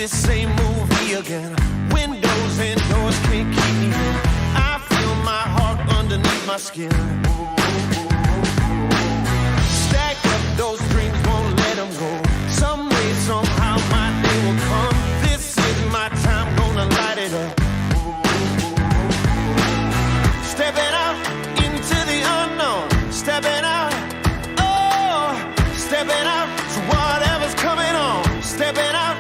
this same movie again. Windows and doors can't keep me in. I feel my heart underneath my skin. Stack up those dreams, won't let them go. Some way, somehow my day will come. This is my time, gonna light it up. Stepping out into the unknown. Stepping out, oh, stepping out to whatever's coming on. Stepping out,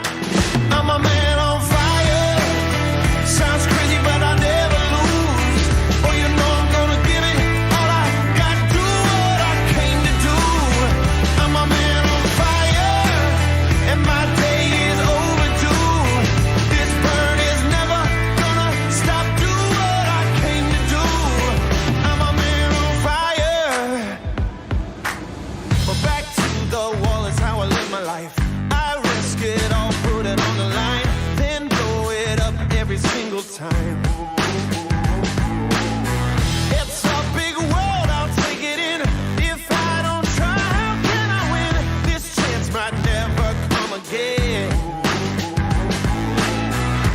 I'm a man on fire. Sounds crazy, but I never lose. Oh, you know I'm gonna give it all I got. Do what I came to do. I'm a man on fire, and my day is overdue. This burn is never gonna stop. Do what I came to do. I'm a man on fire. But back to the wall is how I live my life. I risk it all, put it on the line, then blow it up every single time. It's a big world, I'll take it in. If I don't try, how can I win? This chance might never come again.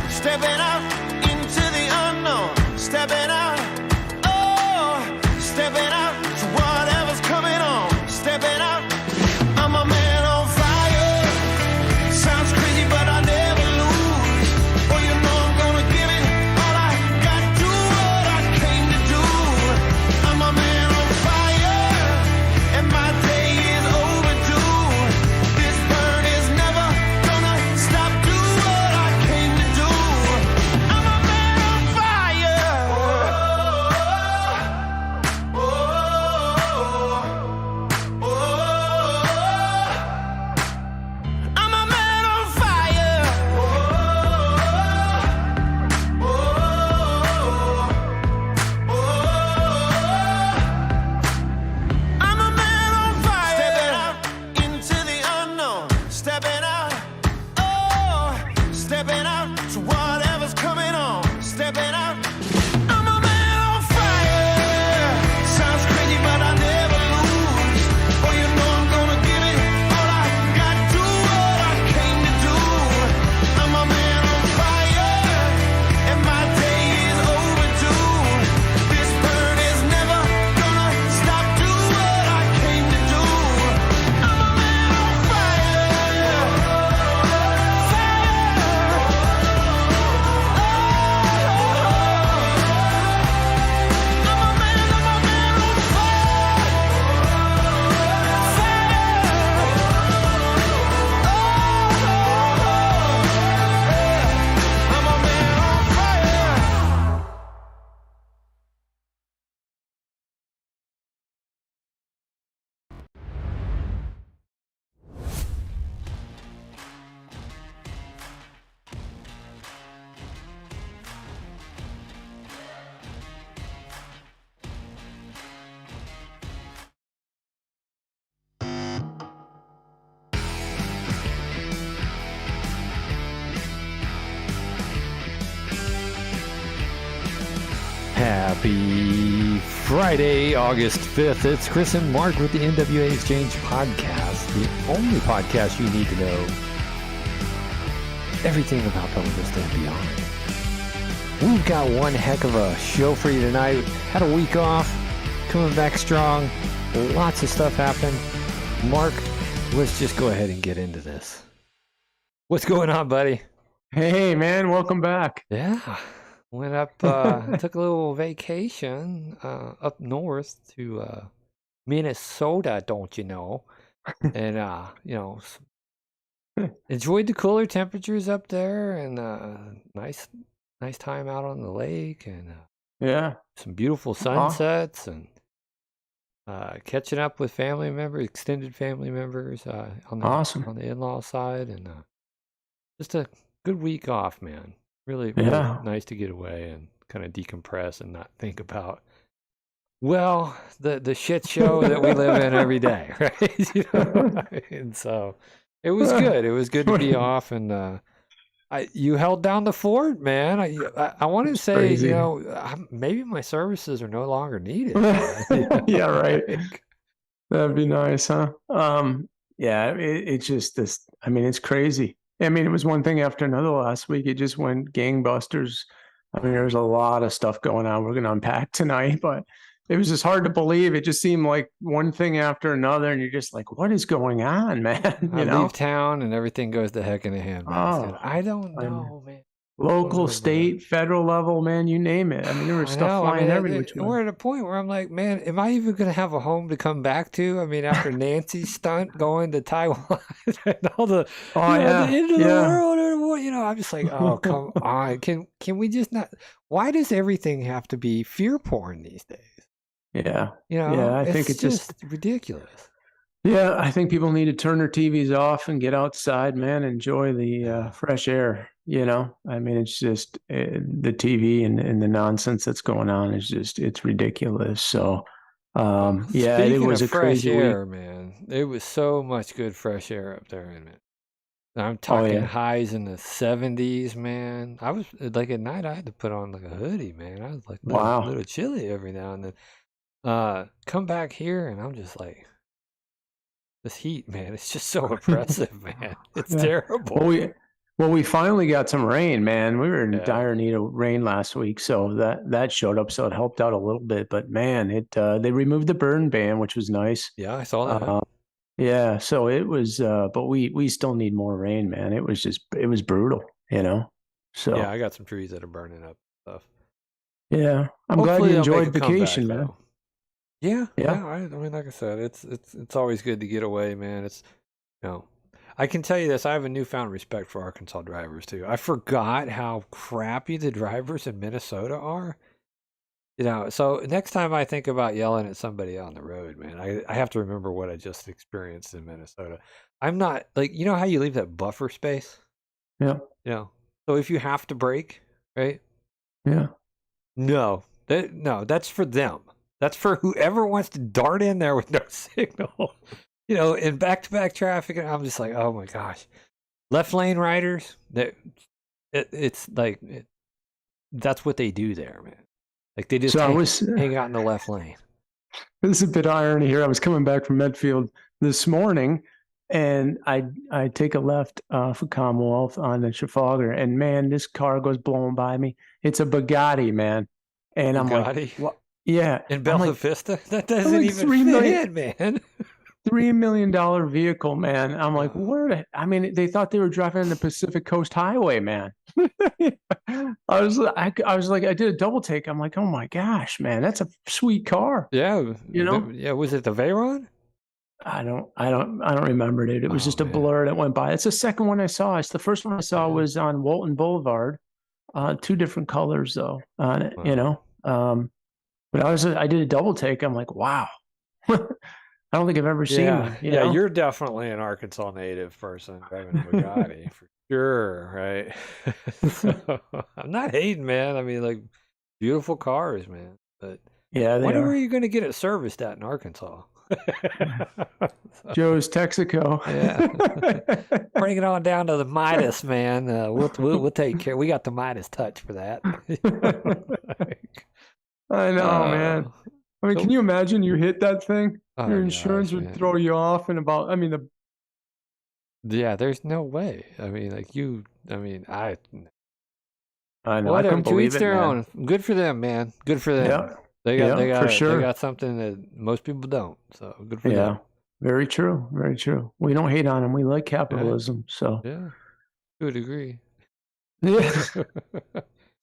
Stepping out into the unknown. Stepping out, oh, stepping out to whatever's coming on. Stepping out, I'm a man on fire. Sounds crazy, but I never lose. Oh, you know I'm gonna give it all I got. Do what I came to do. I'm a man on fire, and my day is overdue. This burn is never gonna stop. Do what I came to do. I'm a man on fire. Oh, oh, oh, oh. I'm a man on fire. Oh, oh, oh, oh. I'm a man on fire. Stepping out into the unknown. Stepping out, oh, stepping out to whatever's coming on. Stepping out, I'm a man on fire. Sounds crazy, but I never lose. Oh, you know I'm gonna give it all I got. Do what I came to do. I'm a man on fire, and my day is overdue. This burn is never gonna stop. Do what I came to do. I'm a man on fire. I'm a man on I'm a man on fire. Happy Friday, August 5th. It's Chris and Mark with the NWA Exchange Podcast, the only podcast you need to know everything about Bella Vista and beyond. We've got one heck of a show for you tonight. Had a week off, coming back strong. Lots of stuff happened. Mark, let's just go ahead and get into this. What's going on, buddy? Hey, man, welcome back. Yeah. Went up, took a little vacation up north to Minnesota, don't you know? And, enjoyed the cooler temperatures up there and nice time out on the lake and Yeah. some beautiful sunsets and catching up with family members, extended family members on Awesome. the in-law side. And just a good week off, man. Really Yeah. nice to get away and kind of decompress and not think about, well, the shit show that we live in every day, right? You know? And so it was good. It was good to be off, and you held down the fort, man. I want to say, Crazy. maybe my services are no longer needed. Yeah, right. That'd be nice, huh? Yeah, it's just this. I mean, it's crazy. I mean, it was one thing after another last week. It just went gangbusters. I mean, there's a lot of stuff going on we're going to unpack tonight, but it was just hard to believe. It just seemed like one thing after another, and you're just like, what is going on, man? I leave town and everything goes to heck in a handbasket. Oh, I don't I know, man. local, state, federal level, man, you name it. I mean, there was I stuff know. I flying mean, every which way. we're at a point where I'm like, man, am I even going to have a home to come back to? I mean, after Nancy's stunt going to Taiwan and all the, Oh, the yeah, end of the yeah. world, or I'm just like, oh, come on. Can we just not? Why does everything have to be fear porn these days? Yeah. Yeah, I think it's just ridiculous. Yeah, I think people need to turn their TVs off and get outside, man, enjoy the fresh air, I mean, it's just the TV and the nonsense that's going on is just, it's ridiculous. So, yeah, it Speaking was of a fresh crazy air, week. man, it was so much good fresh air up there in it. I'm Oh, talking yeah. highs in the 70s, man. I was like at night, I had to put on like a hoodie, man. I was like a Wow. little chilly every now and then. Come back here, and I'm just like, this heat, man. It's just so oppressive, man. It's Yeah. terrible. We finally got some rain, man. We were in Yeah. dire need of rain last week, so that showed up, so it helped out a little bit. But man, they removed the burn ban, which was nice. Yeah, I saw that. Yeah, so it was, but we still need more rain, man. It was brutal, So Yeah, I got some trees that are burning up and stuff. yeah, I'm glad Hopefully you they'll make enjoyed a comeback, vacation, man. though. Yeah, Yeah, yeah. I mean, like I said, it's always good to get away, man. I can tell you this: I have a newfound respect for Arkansas drivers too. I forgot how crappy the drivers in Minnesota are. So next time I think about yelling at somebody on the road, man, I have to remember what I just experienced in Minnesota. I'm not like, how you leave that buffer space? yeah, So if you have to brake, right? yeah. No, that's for them. That's for whoever wants to dart in there with no signal. In back-to-back traffic, and I'm just like, oh my gosh, left lane riders. It's like that's what they do there, man. Like they just hang out in the left lane. This is a bit of irony here. I was coming back from Medfield this morning, and I take a left for Commonwealth on the Trafalgar, and man, this car goes blowing by me. It's a Bugatti, man, and I'm like, Bugatti? what? Yeah, In I'm Bella like, Vista? That doesn't like even 3 fit million. in, man. $3 million vehicle, man. I'm like, I mean, they thought they were driving on the Pacific Coast Highway, man. I was like, I did a double take. I'm like, oh my gosh, man, that's a sweet car. Yeah, You yeah. Was it the Veyron? I don't remember it. It was just a man. blur that went by. It's the second one I saw. It's the first one I saw was on Walton Boulevard. Two different colors though on it, but I did a double take. I'm like, wow. I don't think I've ever seen one. Yeah, you're definitely an Arkansas native person driving a Bugatti for sure, right? So, I'm not hating, man. I mean, like, beautiful cars, man. But yeah, they where are. are you going to get it serviced at in Arkansas? Joe's Texaco. Yeah. Bring it on down to the Midas, man. We'll take care. We got the Midas touch for that. I know, man. I mean, can you imagine you hit that thing? Your insurance would throw you off in about, yeah, there's no way. I mean, I know. I couldn't to believe each it, their man. own. Good for them, man. Good for them. Yeah. They for sure. They got something that most people don't. So good for them. Very true. Very true. We don't hate on them. We like capitalism. So yeah, to a degree. Yeah.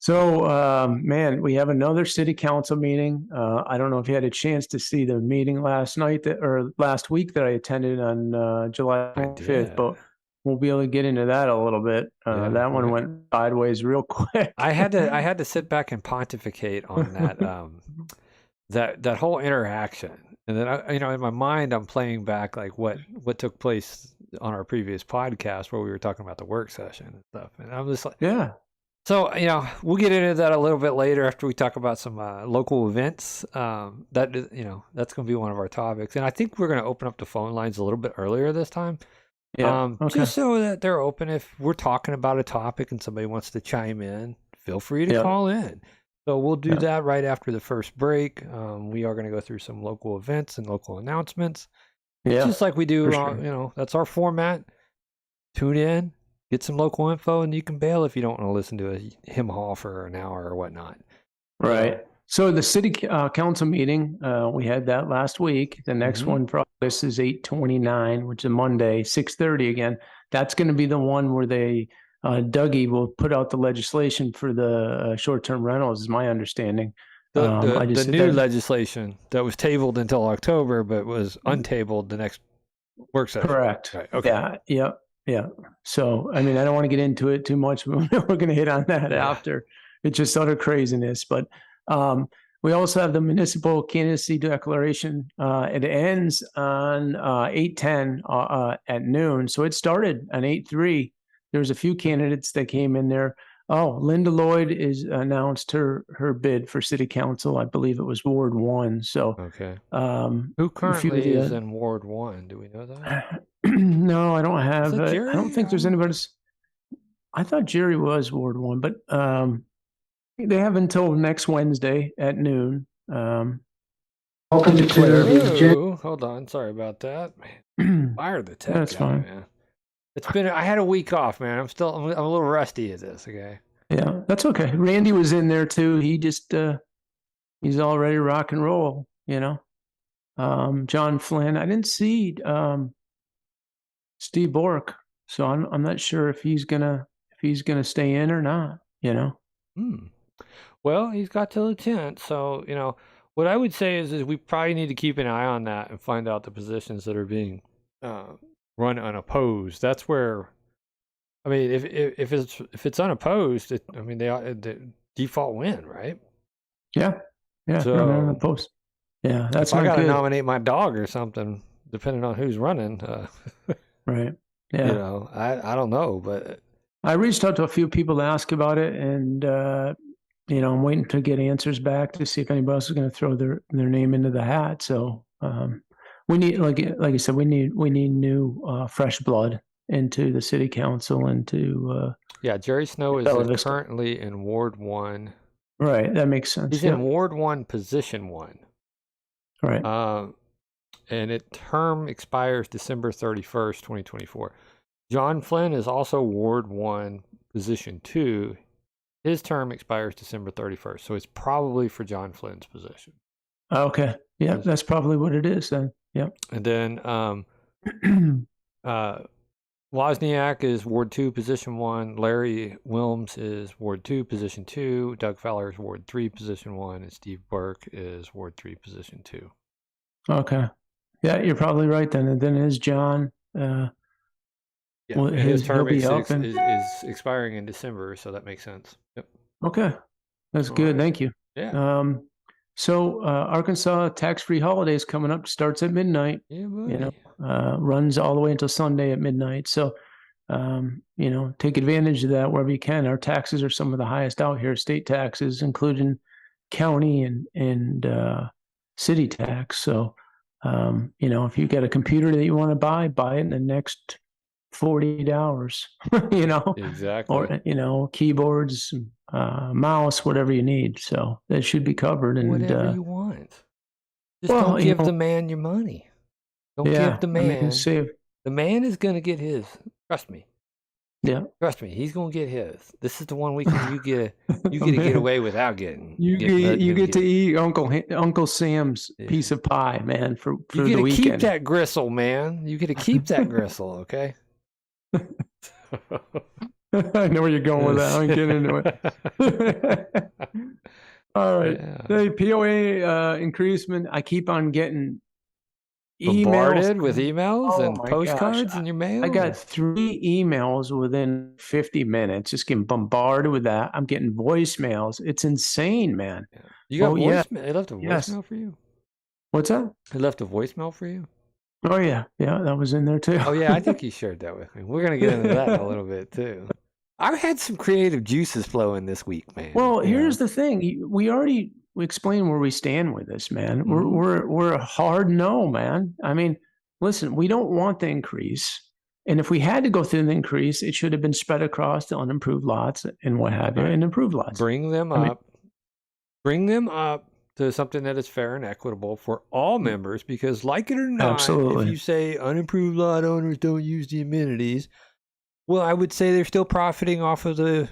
So, man, we have another city council meeting. I don't know if you had a chance to see the meeting last week that I attended on July 5th, but we'll be able to get into that a little bit. That one went sideways real quick. I had to sit back and pontificate on that that whole interaction, and then in my mind I'm playing back like what took place on our previous podcast where we were talking about the work session and stuff, and I'm just like, yeah. So, we'll get into that a little bit later after we talk about some local events. That's going to be one of our topics. And I think we're going to open up the phone lines a little bit earlier this time. Yeah. Okay. Just so that they're open. If we're talking about a topic and somebody wants to chime in, feel free to call in. So we'll do that right after the first break. We are going to go through some local events and local announcements. Yeah. Just like we do, that's our format. Tune in. get some local info, and you can bail if you don't want to listen to a him haw for an hour or whatnot. Right. So the city council meeting, we had that last week. The next Mm-hmm. one for August is 8/29, which is Monday, 6:30 again. That's going to be the one where Dougie will put out the legislation for the short-term rentals, is my understanding. The new legislation that was tabled until October, but was untabled the next work session. Correct. Right. Okay. Yeah. So, I mean, I don't want to get into it too much, but we're going to hit on that after. It's just utter craziness. But we also have the municipal candidacy declaration. It ends on 8/10 at noon. So it started on 8/3. There's a few candidates that came in there. Oh, Linda Lloyd is announced her bid for city council. I believe it was Ward 1. So Okay. who Who currently is in Ward 1? Do we know that? No, I don't have Is it it. Jerry? I don't think there's anybody. I thought Jerry was Ward 1, but they have until next Wednesday at noon. Welcome to Ooh, hold on. Sorry about that. Man, fire the tech That's guy, fine. man. I had a week off, man. I'm a little rusty at this, okay? Yeah, that's okay. Randy was in there too. He just he's all ready to rock and roll, you know. John Flynn. I didn't see Steve Bork, so I'm not sure if he's gonna stay in or not, you know. Well, he's got till the 10th, so what I would say is we probably need to keep an eye on that and find out the positions that are being run unopposed. That's where, I mean, if it's unopposed, they default win, right? Yeah, So running on the post. Yeah, that's if I not got to good. nominate my dog or something, depending on who's running, Right. Yeah. I don't know, but I reached out to a few people to ask about it, and I'm waiting to get answers back to see if anybody else is going to throw their name into the hat. So we need, like I said, we need new fresh blood into the city council and to Jerry Snow is Bella Vista. currently in Ward 1. Right, that makes sense. He's in Ward 1, Position 1. Right. And its term expires December 31st, 2024. John Flynn is also Ward 1, Position 2. His term expires December 31st, so it's probably for John Flynn's position. Okay. Yeah, that's probably what it is then. Yep. And then Wozniak is Ward 2, Position 1. Larry Wilms is Ward 2, Position 2. Doug Fowler is Ward 3, Position 1. And Steve Burke is Ward 3, Position 2. Okay. Yeah, you're probably right then. And then is John. His term is expiring in December, so that makes sense. Yep. Okay. That's good. Right. Thank you. Yeah. So Arkansas tax-free holidays coming up, starts at midnight. Yeah, buddy. Runs all the way until Sunday at midnight. So, take advantage of that wherever you can. Our taxes are some of the highest out here, state taxes, including county and city tax. So, if you've got a computer that you want to buy it in the next 48 hours, Exactly. Or, keyboards, mouse, whatever you need. So that should be covered. And whatever you want. Just don't give the man your money. Don't give the man. The man is going to get his. Trust me. Yeah. Trust me. He's going to get his. This is the one weekend you get to get away without getting. You get to eat Uncle Sam's piece of pie, man, for the weekend. You get to keep that gristle, man. You get to keep that gristle, okay? I know where you're going with that. I ain't getting into it. All right. Yeah. The POA increasement, I keep on getting bombarded with emails and postcards in your mail. I got 3 emails within 50 minutes, just getting bombarded with that. I'm getting voicemails. It's insane, man. Yeah. You got voicemail? It left a voicemail for you? What's that? It left a voicemail for you? Oh, yeah. Yeah, that was in there too. Oh, yeah. I think you shared that with me. We're going to get into that in a little bit too. I've had some creative juices flowing this week, man. Well, here's the thing. We already explained where we stand with this, man. Mm-hmm. We're a hard no, man. I mean, listen, we don't want the increase. And if we had to go through the increase, it should have been spread across the unimproved lots and what have you, and improved lots. Bring them up. Bring them up to something that is fair and equitable for all members, because like it or not, absolutely, if you say unimproved lot owners don't use the amenities, Well, I would say they're still profiting off of the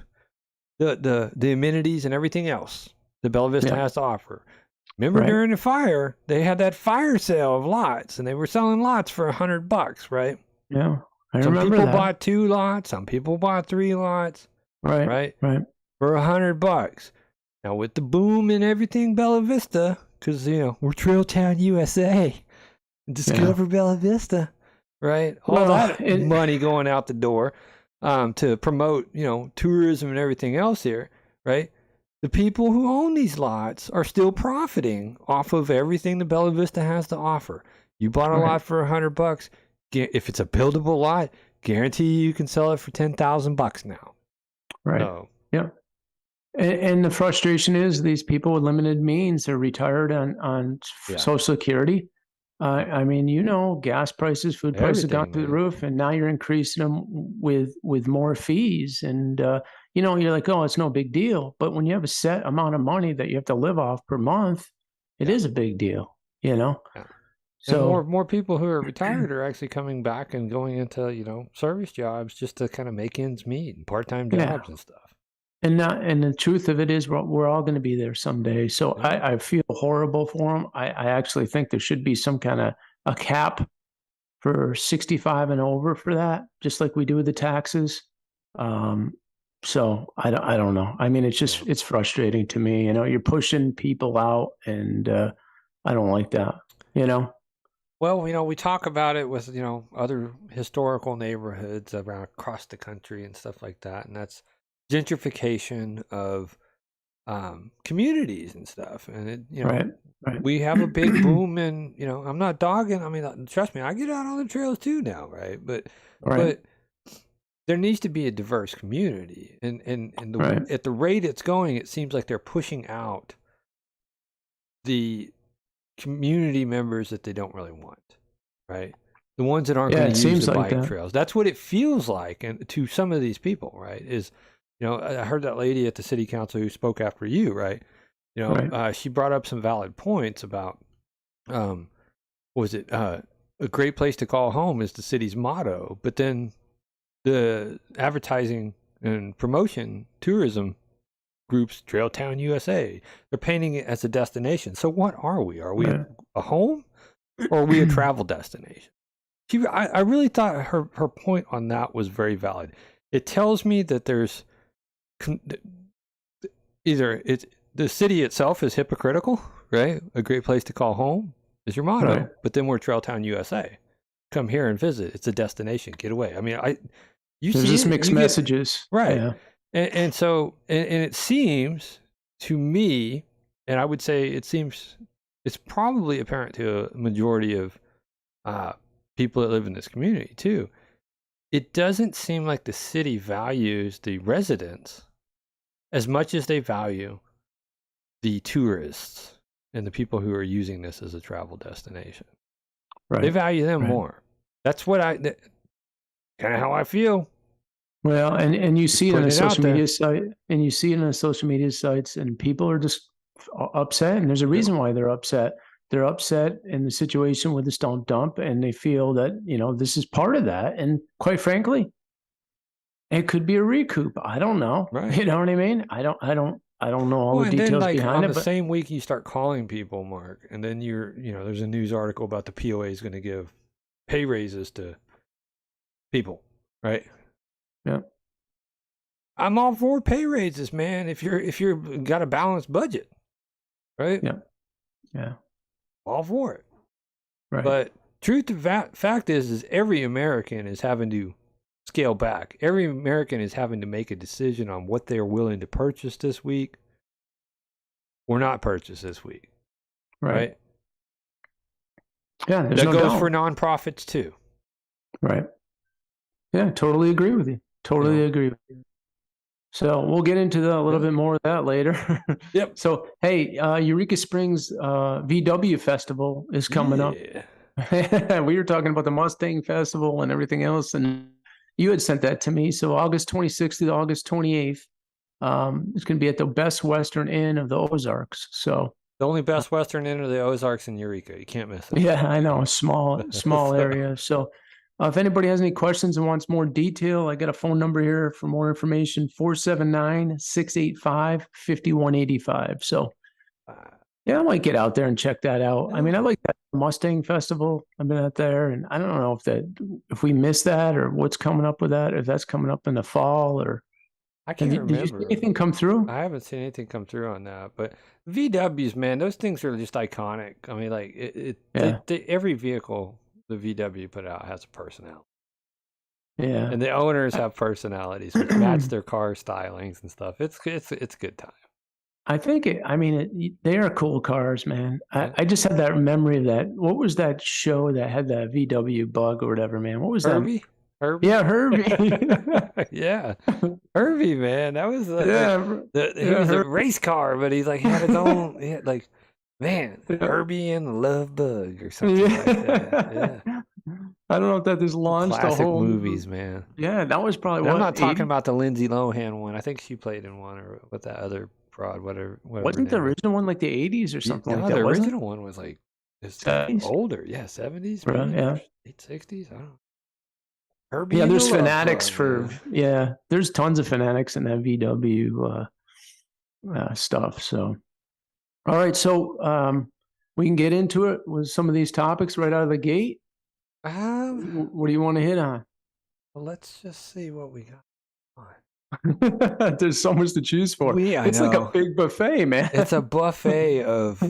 amenities and everything else that Bella Vista has to offer. Remember during the fire, they had that fire sale of lots, and they were selling lots for $100, right? Yeah, I some remember people that. bought 2 lots, some people bought 3 lots, Right. for $100. Now with the boom and everything, Bella Vista, because we're Trail Town, USA, discover Bella Vista, right? All that money going out the door to promote, tourism and everything else here, right? The people who own these lots are still profiting off of everything the Bella Vista has to offer. You bought a lot for $100. If it's a buildable lot, guarantee you can sell it for $10,000 now. Right. So, yeah. And the frustration is these people with limited means are retired on Social Security. I mean, gas prices, food prices have gone through the roof, and now you're increasing them with more fees. And, you're like, oh, it's no big deal. But when you have a set amount of money that you have to live off per month, it is a big deal, Yeah. So and more people who are retired are actually coming back and going into, service jobs just to kind of make ends meet and part-time jobs and stuff. And the truth of it is we're all going to be there someday. So I feel horrible for them. I actually think there should be some kind of a cap for 65 and over for that, just like we do with the taxes. So I don't know. I mean, it's frustrating to me. You're pushing people out, and I don't like that. Well, we talk about it with other historical neighborhoods around across the country and stuff like that, and that's gentrification of communities and stuff. And it, we have a big boom, and I'm not dogging. I mean, trust me, I get out on the trails too now, right? But there needs to be a diverse community, and at the rate it's going, it seems like they're pushing out the community members that they don't really want, right? The ones that aren't going to use the bike trails. That's what it feels like, and to some of these people, right? Is I heard that lady at the city council who spoke after you, right? She brought up some valid points about, a great place to call home is the city's motto, but then the advertising and promotion tourism groups, Trail Town USA, they're painting it as a destination. So what are we? Are we a home, or are we a travel destination? I really thought her point on that was very valid. It tells me that there's either the city itself is hypocritical, right? A great place to call home is your motto, but then we're Trail Town USA. Come here and visit. It's a destination. Get away. I mean, there's just mixed messages, right? Yeah. And so it seems to me, and I would say it's probably apparent to a majority of people that live in this community too. It doesn't seem like the city values the residents as much as they value the tourists and the people who are using this as a travel destination. Right. They value them more. That's what kind of how I feel. Well, and you see it on the social media site, and you see it on the social media sites, and people are just upset, and there's a reason why they're upset. They're upset in the situation with the stone dump, and they feel that, this is part of that. And quite frankly, it could be a recoup. I don't know. Right. You know what I mean? I don't know all the details behind it. On the same week you start calling people, Mark, and then there's a news article about the POA is going to give pay raises to people, right? Yeah. I'm all for pay raises, man. If you're got a balanced budget, right? Yeah. Yeah. All for it. Right. But truth of fact is every American is having to scale back. Every American is having to make a decision on what they're willing to purchase this week or not purchase this week. Right? Yeah. That goes for nonprofits too. Right. Yeah, totally agree with you. Totally agree with you. So we'll get into a little bit more of that later. Yep. So, hey, Eureka Springs VW Festival is coming up. We were talking about the Mustang Festival and everything else, and you had sent that to me. So August 26th to August 28th, it's going to be at the Best Western Inn of the Ozarks. So the only Best Western Inn of the Ozarks in Eureka. You can't miss it. Yeah, I know. Small area. So If anybody has any questions and wants more detail, I got a phone number here for more information, 479-685-5185. So yeah, I might get out there and check that out. I mean, I like that Mustang Festival. I've been out there, and I don't know if we missed that or what's coming up with that, if that's coming up in the fall or I can't remember. Did you see anything come through? I haven't seen anything come through on that, but VWs, man, those things are just iconic. I mean, like every vehicle the VW put out has a personality. Yeah. And the owners have personalities which match their car stylings and stuff. It's good time. I think they are cool cars, man. I just have that memory of that. What was that show that had the VW bug or whatever, man? What was Herbie? that? Herbie? Yeah, Herbie. Yeah. Herbie, man. That was he was a race car, but he's like had his own Herbie and the Love Bug or something like that. Yeah. I don't know if that just launched classic the whole movies, man. Yeah, that was probably I'm not talking about the Lindsay Lohan one. I think she played in one or with that other broad, whatever. Wasn't the original one like the 80s or something like that? The original one was like older. Yeah, 70s, maybe, yeah. Late 60s. I don't know. Herbie, yeah, there's fanatics there's tons of fanatics in that VW stuff. So, all right, so we can get into it with some of these topics right out of the gate. What do you want to hit on? Well, let's just see what we got. There's so much to choose for. It's like a big buffet, man. It's a buffet of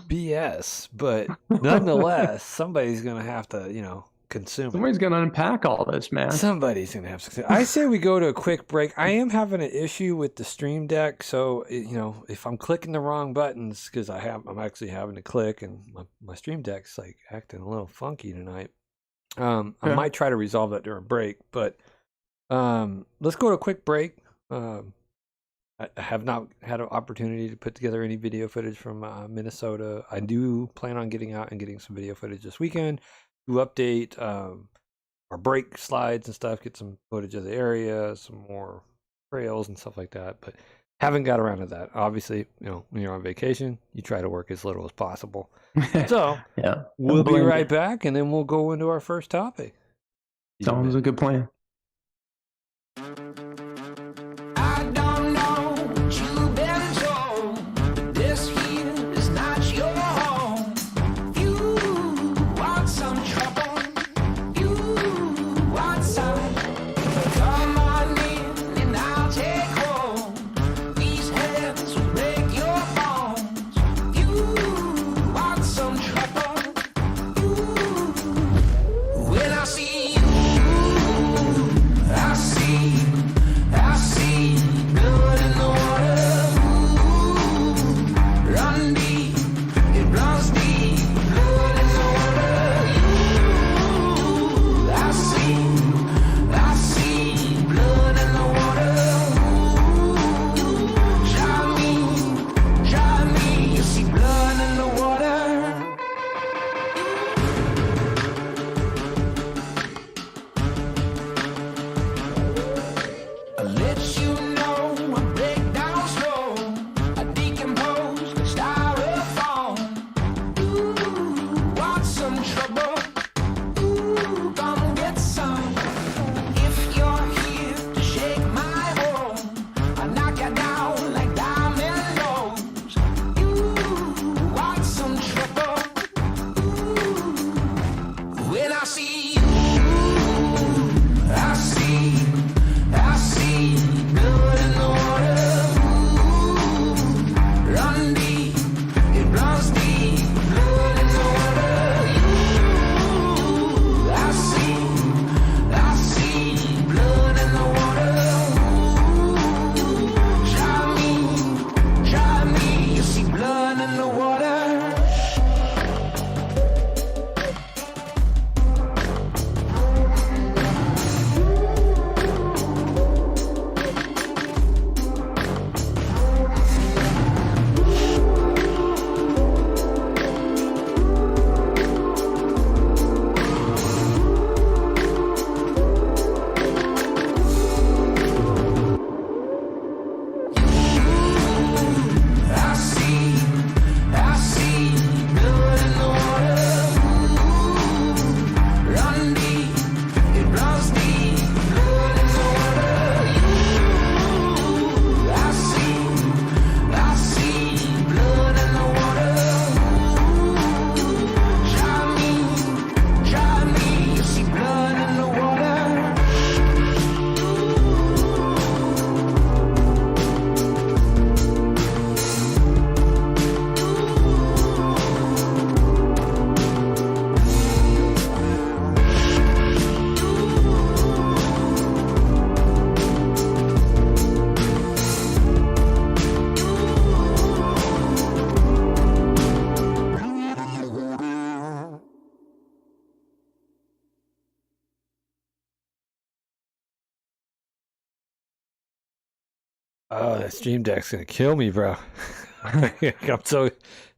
BS, but nonetheless, somebody's gonna have to, consume it. Somebody's gonna unpack all this, man. Somebody's gonna have to. I say we go to a quick break. I am having an issue with the Stream Deck, so if I'm clicking the wrong buttons, because I'm actually having to click, and my Stream Deck's like acting a little funky tonight. I might try to resolve that during break, but let's go to a quick break. I have not had an opportunity to put together any video footage from Minnesota. I do plan on getting out and getting some video footage this weekend to update our brake slides and stuff, get some footage of the area, some more trails and stuff like that, but haven't got around to that. Obviously, when you're on vacation, you try to work as little as possible. So yeah, we'll be right back, and then we'll go into our first topic. Sounds a good plan. Oh, that Stream Deck's gonna kill me, bro. I'm so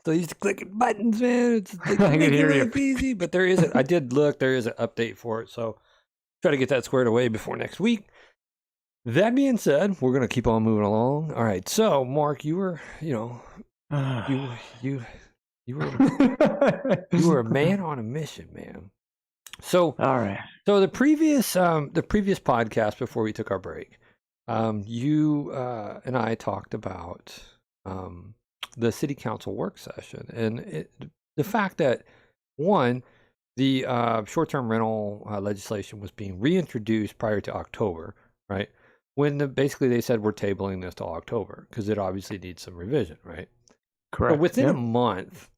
used to clicking buttons, man. It's like I can making hear you. life easy, but there is I did look. There is an update for it, so try to get that squared away before next week. That being said, we're gonna keep on moving along. All right, so Mark, you were, you were you were a man on a mission, man. So All right. So the previous podcast before we took our break, you and I talked about the city council work session and the fact that one, the short-term rental legislation was being reintroduced prior to October, right? When basically they said we're tabling this till October because it obviously needs some revision, right? Correct. But within Yep. a month,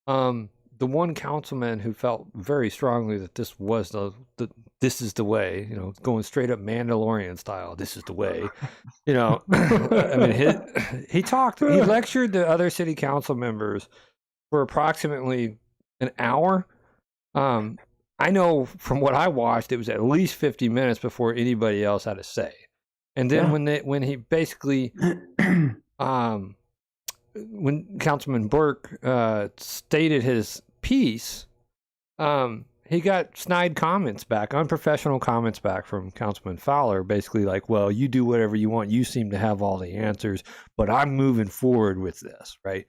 the one councilman who felt very strongly that this was this is the way, going straight up Mandalorian style, this is the way, I mean, he lectured the other city council members for approximately an hour. I know from what I watched, it was at least 50 minutes before anybody else had a say. And then when he basically, when Councilman Burke stated his piece, he got snide comments back, unprofessional comments back from Councilman Fowler, basically like, well, you do whatever you want. You seem to have all the answers, but I'm moving forward with this, right?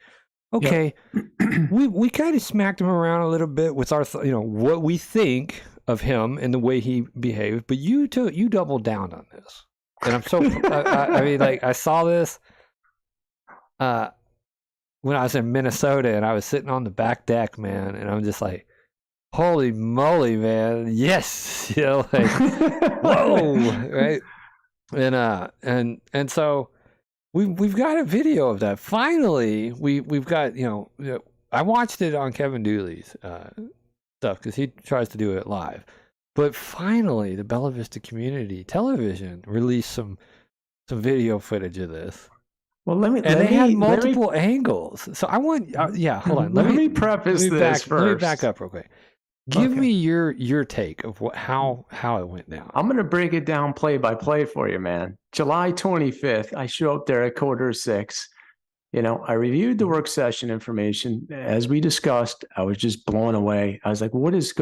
Okay. Yep. we kind of smacked him around a little bit with our, what we think of him and the way he behaved, but you doubled down on this. And I'm so, I mean, like, I saw this when I was in Minnesota and I was sitting on the back deck, man, and I'm just like, holy moly, man. Yes. Like, whoa. Right. And so we've got a video of that. Finally, we've got, I watched it on Kevin Dooley's stuff because he tries to do it live. But finally, the Bella Vista Community Television released some video footage of this. Well, they had multiple angles. So I want, hold on. Let me preface this first. Let me back up real quick. Give me your take of how it went down. I'm going to break it down play by play for you, man. July 25th, I show up there at 5:45. I reviewed the work session information. As we discussed, I was just blown away. I was like, what's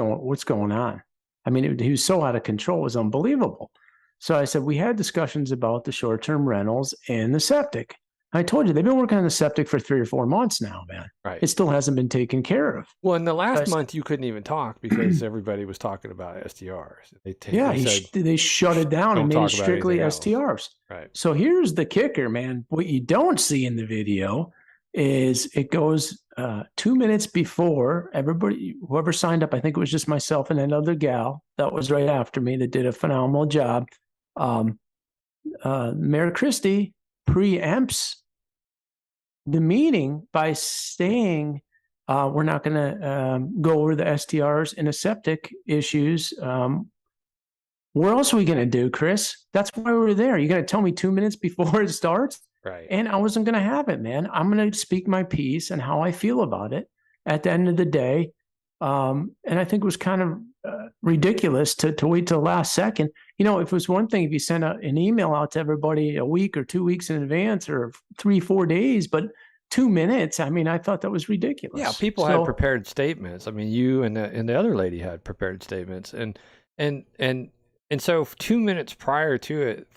going on? I mean, he was so out of control. It was unbelievable. So I said, we had discussions about the short-term rentals and the septic. I told you, they've been working on the septic for 3 or 4 months now, man. Right. It still hasn't been taken care of. Well, in the last month, you couldn't even talk because everybody was talking about STRs. They shut it down and made it strictly STRs. Right. So here's the kicker, man. What you don't see in the video is it goes 2 minutes before everybody, whoever signed up, I think it was just myself and another gal that was right after me that did a phenomenal job. Mayor Christie preempts the meeting by saying we're not going to go over the STRs and the septic issues. What else are we going to do, Chris? That's why we're there. You're going to tell me 2 minutes before it starts? Right. And I wasn't going to have it, man. I'm going to speak my piece and how I feel about it at the end of the day. And I think it was kind of ridiculous to wait till the last second. If it was one thing if you sent an email out to everybody a week or 2 weeks in advance or 3-4 days, but 2 minutes, I mean, I thought that was ridiculous. Yeah, people had prepared statements. I mean, you and the other lady had prepared statements, and so 2 minutes prior to it,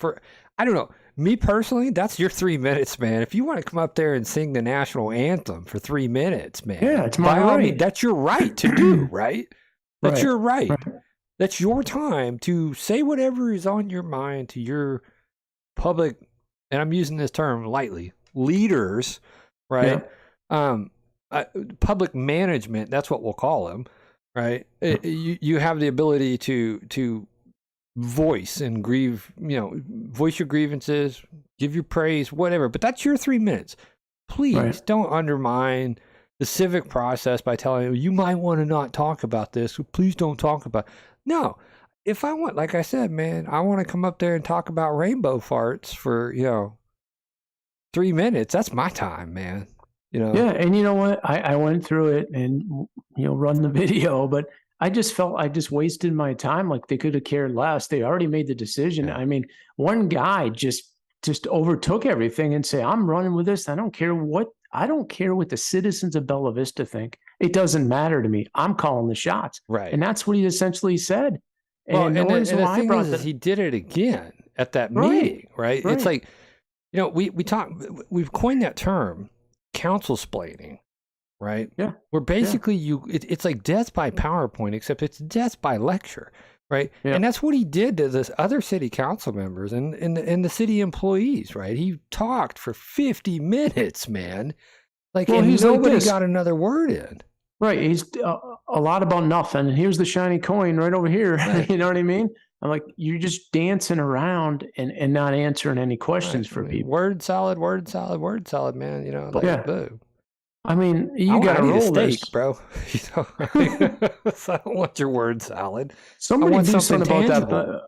I don't know, me personally, that's your 3 minutes, man. If you want to come up there and sing the national anthem for 3 minutes, man, yeah, it's my right. That's your right to do, right? That's right. your right. That's your time to say whatever is on your mind to your public, and I'm using this term lightly, leaders, right? Yeah. Public management, that's what we'll call them, right? You have the ability to voice and voice your grievances, give your praise, whatever, but that's your 3 minutes. Please don't undermine the civic process by telling you might want to not talk about this, so please don't talk about. No, if I want, like I said, man, I want to come up there and talk about rainbow farts for 3 minutes. That's my time, man. Yeah, and you know what? I went through it and run the video, but I just felt I just wasted my time. Like they could have cared less. They already made the decision. I mean, one guy just just overtook everything and say, I'm running with this. I don't care what the citizens of Bella Vista think. It doesn't matter to me. I'm calling the shots. Right. And that's what he essentially said. Well, And and the the, reason and the why I thing brought is that, he did it again at that Right, meeting, right? It's right. like, we've coined that term, council splaining, right? Yeah, Where basically it's like death by PowerPoint, except it's death by lecture, right? Yeah. And that's what he did to this other city council members and the city employees, right? He talked for 50 minutes, man. Like, Well, and he's like nobody this. got another word in. Right. He's a lot about nothing. And here's the shiny coin right over here. Right. You know what I mean? I'm like, you're just dancing around and not answering any questions Right. for I mean, people. word salad, man. You know, like, Yeah. boo. I mean, you got I to need a roll steak, this. bro. You know, so I don't want your word salad. Somebody want do something something about tangible. that.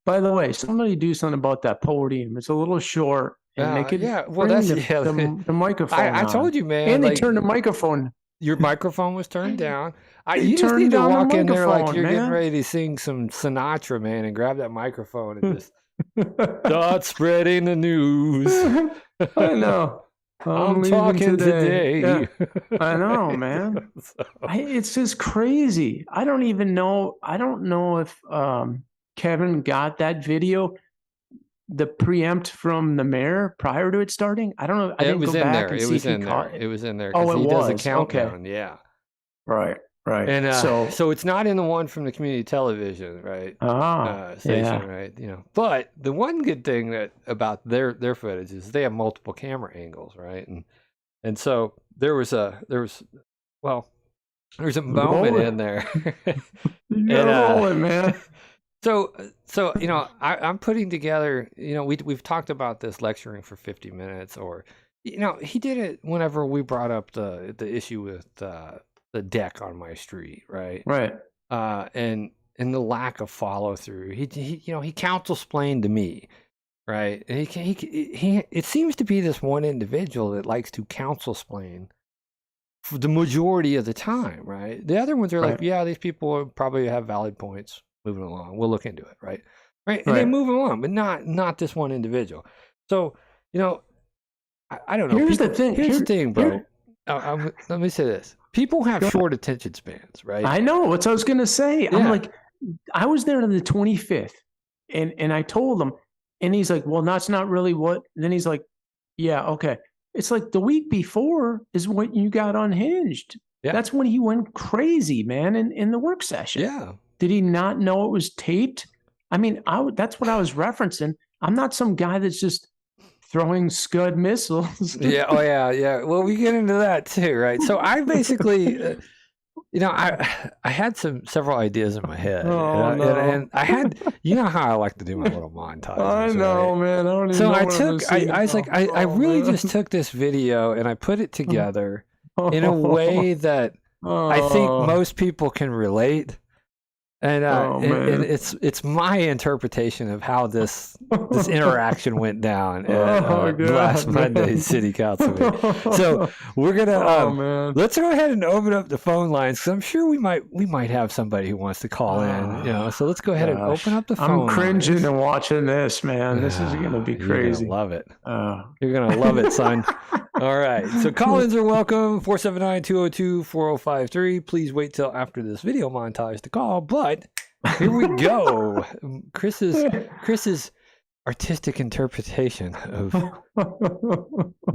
By the way, somebody do something about that podium. It's a little short and make it Yeah. Well, bring that's the microphone I on. told you, man. And they like, turned the microphone. your microphone was turned down. They You just turned need to down the walk in there like microphone, you're getting man. ready to sing some Sinatra, man, and grab that microphone and just start spreading the news. I know. I'm leaving talking today. Yeah, I know, man. So, It's just crazy. I don't even know. I don't know if Kevin got that video, the preempt from the mayor prior to it starting. I don't know. I it didn't was go in back there. and It see was if he in caught there. it. It was in there Oh, because it he does a was. Okay. countdown. Yeah. Right. And So so it's not in the one from the community television, right? Station, yeah. right? You know, but the one good thing about their footage is they have multiple camera angles, right? And so there was a moment in there. You gotta roll it, man. So you know, I'm putting together. You know, we've talked about this lecturing for 50 minutes, or you know, he did it whenever we brought up the issue with the deck on my street, right? Right. And the lack of follow through. He you know, he counsel explained to me, right? And he it seems to be this one individual that likes to counsel explain for the majority of the time, right? The other ones are like, Right. yeah, these people probably have valid points. Moving along, we'll look into it, right? And Right. they move along, but not this one individual. So you know, I don't know. Here's the thing. Here's the thing, bro. here- Let me say this: people have short attention spans, right? I know what I was gonna say. I'm Yeah. like, I was there on the 25th, and I told him, and he's like, well, that's not really what. And then he's like, yeah, okay. It's like the week before is when you got unhinged. Yeah. That's when he went crazy, man, in the work session. Yeah. Did he not know it was taped? I mean, that's what I was referencing. I'm not some guy that's just throwing Scud missiles. Yeah. Oh, yeah. Well, we get into that too, right? So I basically, you know, I had several ideas in my head, Oh, no. and I had, you know how I like to do my little montages. I know, right? man. I don't even So know I what I'm took, gonna say. I was like, I Oh, really man. just took this video and I put it together in a way that I think Oh. most people can relate. And Oh, man. and it's my interpretation of how this interaction went down at Oh, God, last man. Monday's city council meeting. So we're gonna Oh, man. let's go ahead and open up the phone lines because I'm sure we might have somebody who wants to call in. You know, so let's go ahead and Gosh. open up the phone. I'm cringing lines. and watching this, man. This is gonna be crazy. You're gonna love it. Oh. You're gonna love it, son. All right. So call-ins are welcome. 479-202-4053. Please wait till after this video montage to call. But here we go. Chris's artistic interpretation of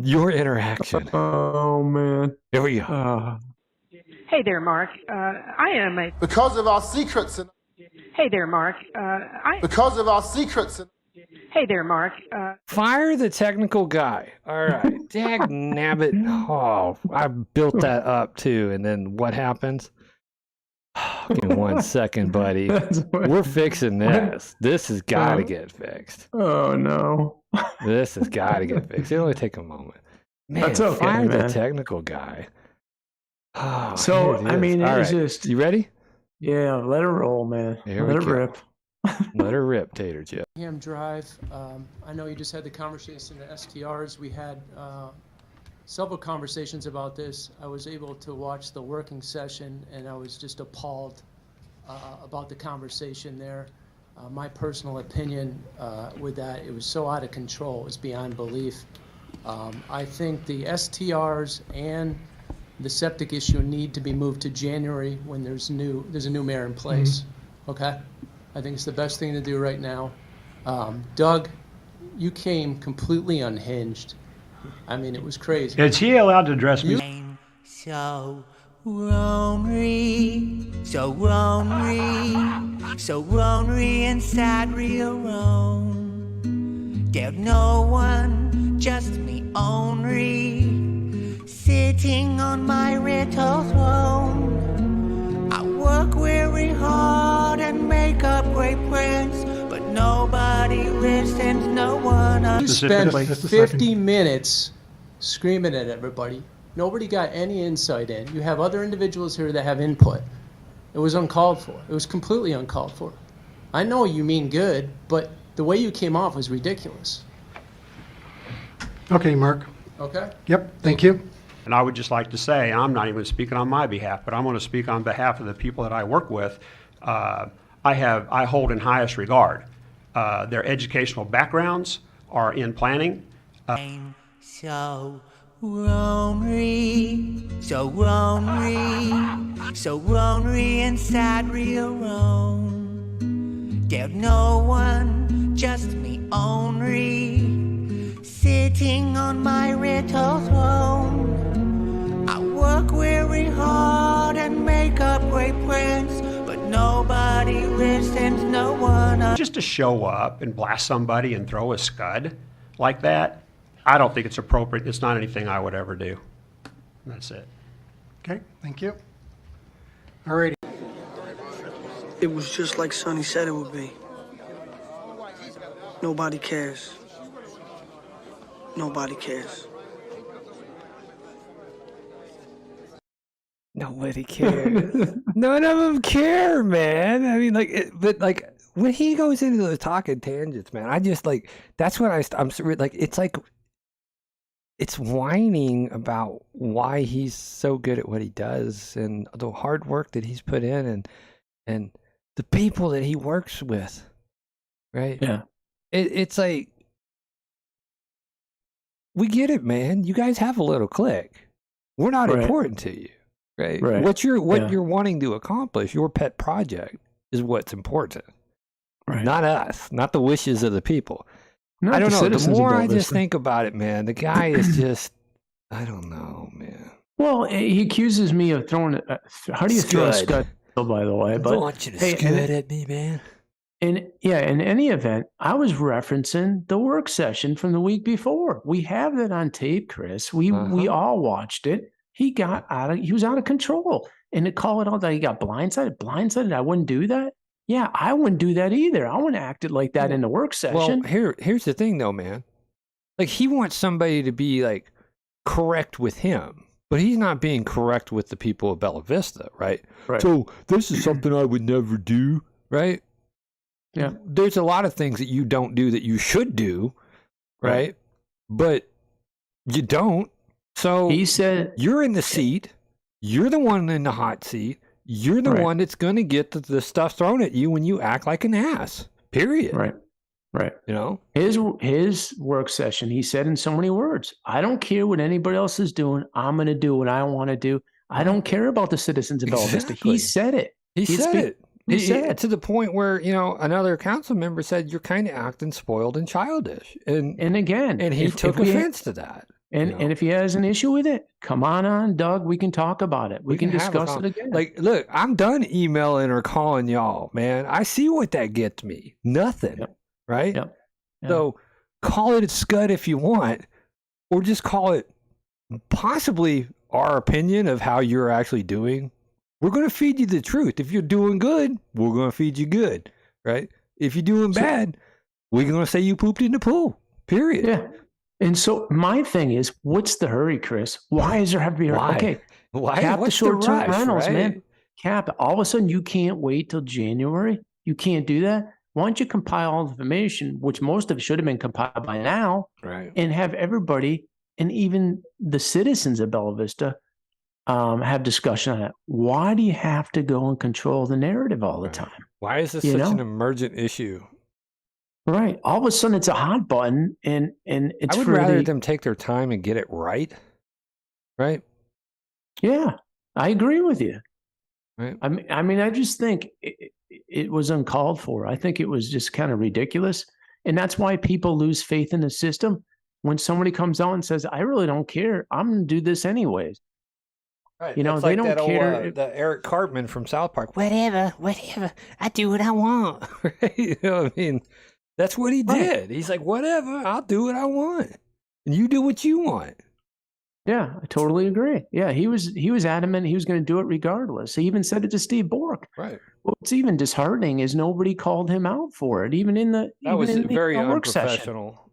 your interaction. Oh, man. Here we go. Hey there, Mark. I am a. Because of our secrets and Hey there, Mark. because of our secrets and Hey there, Mark. Fire the technical guy. All right. Dag nabbit. Oh, I built that up too. And then what happens? Give me 1 second, buddy. We're fixing this. This has got to get fixed. Oh, no. This has got to get fixed. It'll only take a moment. Man, That's okay, fire the man. technical guy. Oh, So, here it I is. mean, All it's right. just, You ready? yeah, let her roll, man. Here we Let her go. rip. Let her rip, Tater Chip. Ham Drive. I know you just had the conversation at STRs. We had several conversations about this. I was able to watch the working session, and I was just appalled about the conversation there. My personal opinion with that, it was so out of control, it was beyond belief. I think the STRs and the septic issue need to be moved to January when there's a new mayor in place. Okay? I think it's the best thing to do right now. Doug, you came completely unhinged. I mean, it was crazy. Is he allowed to address me? I'm so lonely, so lonely, so lonely inside real wrong. There's no one, just me only, sitting on my little throne. I work very hard and make up great plans, but nobody listens, no one You spent like 50 minutes screaming at everybody. Nobody got any insight in. You have other individuals here that have input. It was uncalled for. It was completely uncalled for. I know you mean good, but the way you came off was ridiculous. Okay, Mark. Okay? Yep, thank you. And I would just like to say, I'm not even speaking on my behalf, but I'm going to speak on behalf of the people that I work with. I hold in highest regard. Their educational backgrounds are in planning. I'm so lonely, so lonely, so lonely inside real wrong. There's no one, just me only, sitting on my little throne. I work very hard and make up great plans, but nobody listens, no one. Just to show up and blast somebody and throw a scud like that, I don't think it's appropriate. It's not anything I would ever do. That's it. Okay, thank you. All righty. It was just like Sonny said it would be. Nobody cares. Nobody cares. Nobody cares. None of them care, man. I mean, but when he goes into the talking tangents, man, I just like, that's what I'm like, it's like, it's whining about why he's so good at what he does and the hard work that he's put in and the people that he works with, right? Yeah. It's like, we get it, man. You guys have a little clique. We're not Right. important to you, right? Right. What you're Yeah. wanting to accomplish, your pet project, is what's important. Right. Not us, not the wishes of the people. Not I don't the know. The citizens more of I just Galveston. think about it, man, the guy is just, I don't know, man. Well, he accuses me of throwing it. How do you throw a Scud. scud, by the way? I But don't want you to hey, scud at me, man. in any event, I was referencing the work session from the week before. We have that on tape, Chris. We all watched it. He was out of control. And to call it all that he got blindsided, I wouldn't do that. Yeah, I wouldn't do that either. I wouldn't act like that in the work session. Well, here's the thing, though, man. Like, he wants somebody to be, like, correct with him, but he's not being correct with the people of Bella Vista, right? Right. So, this is something I would never do, right? Yeah. There's a lot of things that you don't do that you should do, right? But you don't. So, He said, you're in the seat. You're the one in the hot seat. You're the Right. one that's going to get the stuff thrown at you when you act like an ass, period. right. You know? His work session, he said in so many words, I don't care what anybody else is doing. I'm going to do what I want to do. I don't care about the citizens of Bella Vista. Exactly. He said it. He said it. He said it. To the point where, another council member said, you're kind of acting spoiled and childish. And again, he if took we- offense to that. And if he has an issue with it, come on, Doug. We can talk about it. We can have a discuss it again. Like, look, I'm done emailing or calling y'all, man. I see what that gets me. Nothing. Yep. Right? Yep. Yeah. So call it a scud if you want, or just call it possibly our opinion of how you're actually doing. We're going to feed you the truth. If you're doing good, we're going to feed you good. Right? If you're doing bad, we're going to say you pooped in the pool. Period. Yeah. And so my thing is, what's the hurry, Chris? Why is there have to be? Why? Okay, Why? cap the What's short-term rush, rentals, right? man. Cap it. All of a sudden, you can't wait till January. You can't do that. Why don't you compile all the information, which most of it should have been compiled by now, Right. and have everybody and even the citizens of Bella Vista have discussion on it. Why do you have to go and control the narrative all the time? Why is this You such know? an emergent issue? Right. All of a sudden it's a hot button and it's I would for rather the, them take their time and get it right. Right? yeah, I agree with you. Right? I mean, I just think it was uncalled for. I think it was just kind of ridiculous. And that's why people lose faith in the system. When somebody comes out and says, I really don't care, I'm going to do this anyways. Right. You know, That's they like don't that old, care. the Eric Cartman from South Park. Whatever, I do what I want. Right? You know what I mean? That's what he did. He's like, whatever, I'll do what I want. And you do what you want. Yeah, I totally agree. Yeah, he was adamant he was going to do it regardless. He even said it to Steve Bork. Right. What's even disheartening is nobody called him out for it, even in the That was very work session. unprofessional.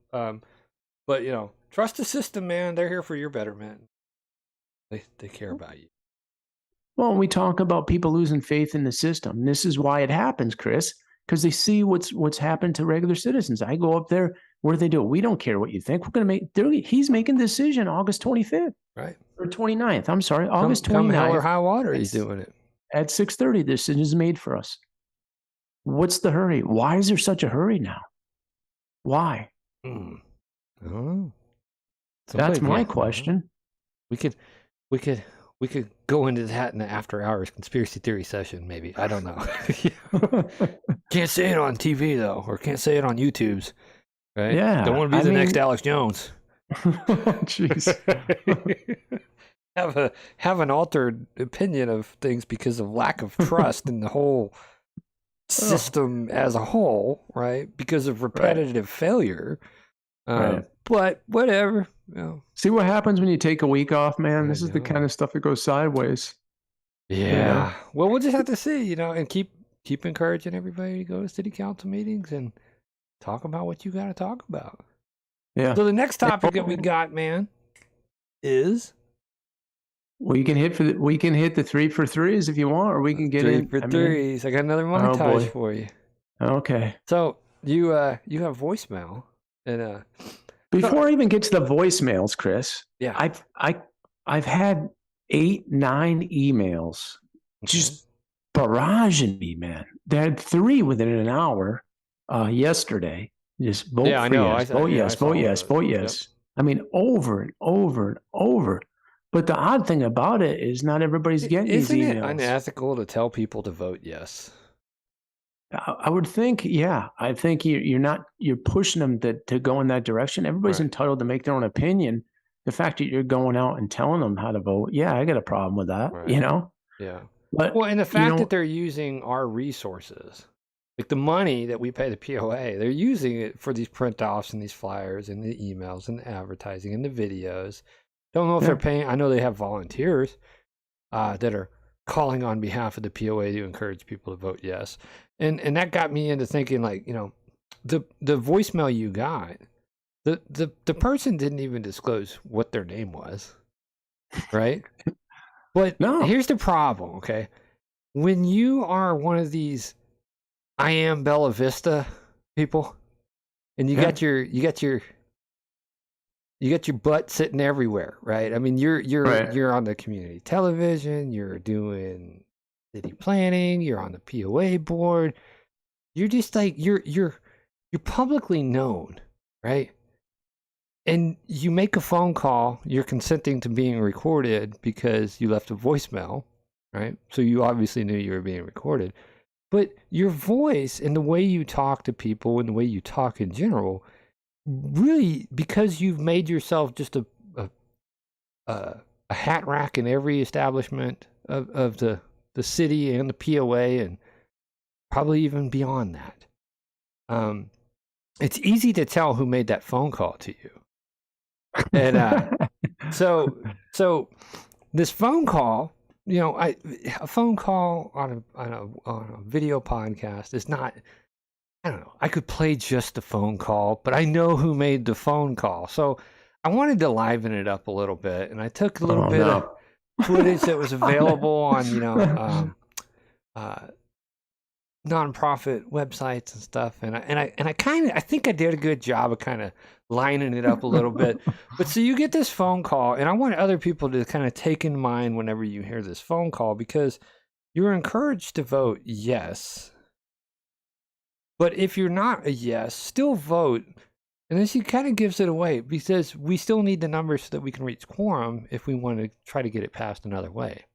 But you know, trust the system, man. They're here for your betterment. They care about you. Well, we talk about people losing faith in the system. This is why it happens, Chris, because they see what's happened to regular citizens. I go up there, what do they do? We don't care what you think. We're going to make. He's making the decision August 25th, Right. or 29th. I'm sorry, August 29th. Come hell or high water, he's doing it. At 6:30. The decision is made for us. What's the hurry? Why is there such a hurry now? Why? Oh, That's my question. We could go into that in the after hours conspiracy theory session, maybe. I don't know. Can't say it on TV though, or can't say it on YouTube's. Right? Yeah, Don't want to be the next Alex Jones. Jeez. have an altered opinion of things because of lack of trust in the whole system as a whole, right? Because of repetitive failure. Right. But whatever. You know. See what happens when you take a week off, man. This is the know. kind of stuff that goes sideways. Yeah. Well, we'll just have to see, you know, and keep encouraging everybody to go to city council meetings and talk about what you got to talk about. Yeah. So the next topic that we got, man, is we can hit the 3 for 3s if you want, or we can get 3 in. for 3s. I got another montage for you. Okay. So you have voicemail, and before I even get to the voicemails, Chris, yeah, I've had 8-9 emails just barraging me, man. They had 3 within an hour yesterday. Just vote I for know. yes, vote yes, vote yes, vote yes. I mean, over and over and over. But the odd thing about it is not everybody's getting these emails. Isn't it unethical to tell people to vote yes? I would think, yeah. I think you're pushing them to go in that direction. Everybody's entitled to make their own opinion. The fact that you're going out and telling them how to vote, yeah, I got a problem with that. Right. You know? Yeah. But well, and the fact that they're using our resources, like the money that we pay the POA, they're using it for these print offs and these flyers and the emails and the advertising and the videos. Don't know if they're paying. I know they have volunteers that are calling on behalf of the POA to encourage people to vote yes. And that got me into thinking, like, you know, the voicemail you got, the person didn't even disclose what their name was, right? But here's the problem, okay? When you are one of these I am Bella Vista people, and you got your butt sitting everywhere, right? I mean, you're on the community television, you're doing city planning, you're on the POA board. You're just like you're publicly known, right? And you make a phone call, you're consenting to being recorded because you left a voicemail, right? So you obviously knew you were being recorded. But your voice and the way you talk to people and the way you talk in general, really, because you've made yourself just a hat rack in every establishment of the city and the POA, and probably even beyond that. It's easy to tell who made that phone call to you. And so this phone call, you know, a phone call on a video podcast is not. I don't know. I could play just the phone call, but I know who made the phone call. So I wanted to liven it up a little bit, and I took a little bit of footage that was available on, you know, nonprofit websites and stuff, and I think I did a good job of kind of lining it up a little bit. But so you get this phone call, and I want other people to kind of take in mind whenever you hear this phone call, because you're encouraged to vote yes, But if you're not a yes, still vote. And then she kind of gives it away because we still need the numbers so that we can reach quorum if we want to try to get it passed another way.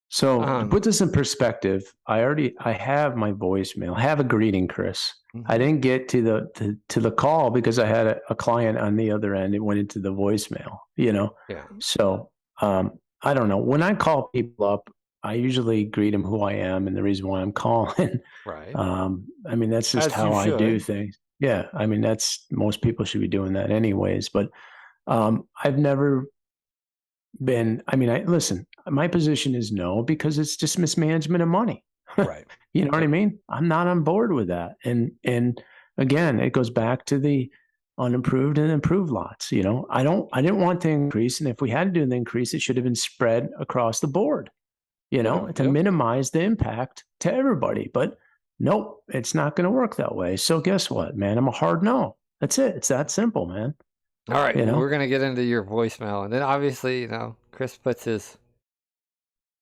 So to put this in perspective, I have my voicemail. I have a greeting, Chris. I didn't get to the call because I had a client on the other end. It went into the voicemail, you know? Yeah. So I don't know. When I call people up, I usually greet them who I am and the reason why I'm calling. Right. I mean, that's just As how you I do should. things. Yeah. I mean, most people should be doing that anyways. But I've never been, listen, my position is no, because it's just mismanagement of money. Right. You know what I mean? I'm not on board with that. And again, it goes back to the unimproved and improved lots. You know, I didn't want to increase. And if we had to do the increase, it should have been spread across the board, you know, to minimize the impact to everybody. But nope, it's not going to work that way. So guess what, man? I'm a hard no. That's it. It's that simple, man. All right. You know? We're going to get into your voicemail. And then obviously, you know, Chris puts his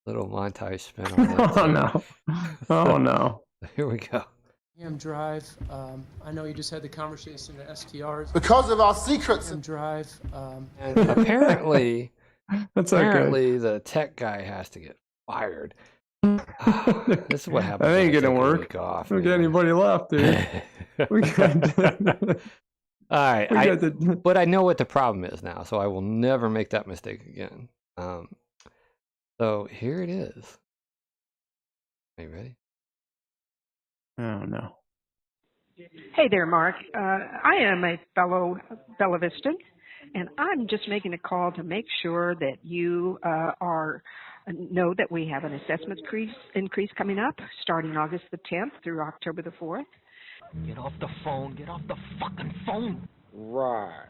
little montage spin on it. Oh, no. Oh, no. Here we go. Drive. I know you just had the conversation at STRs. Because of our secrets. Drive. And apparently, Apparently the tech guy has to get fired. This is what happens. That ain't when I gonna take a work. week off, We man. got anybody left, dude. We got. All right. We got the. But I know what the problem is now, so I will never make that mistake again. So here it is. Are you ready? Oh no. Hey there, Mark. I am a fellow Bella Vistan, and I'm just making a call to make sure that you know that we have an assessment increase coming up starting August the 10th through October the 4th. Get off the phone. Get off the fucking phone. Right.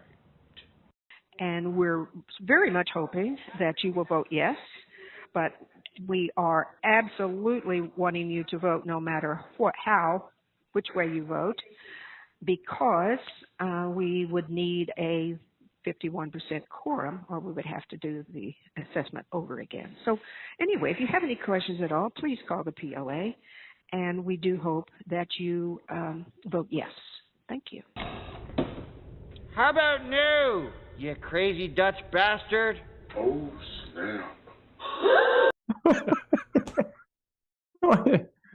And we're very much hoping that you will vote yes, but we are absolutely wanting you to vote no matter which way you vote, because we would need a 51% quorum, or we would have to do the assessment over again. So anyway, if you have any questions at all, please call the POA, and we do hope that you vote yes. Thank you. How about no, you crazy Dutch bastard? Oh, snap.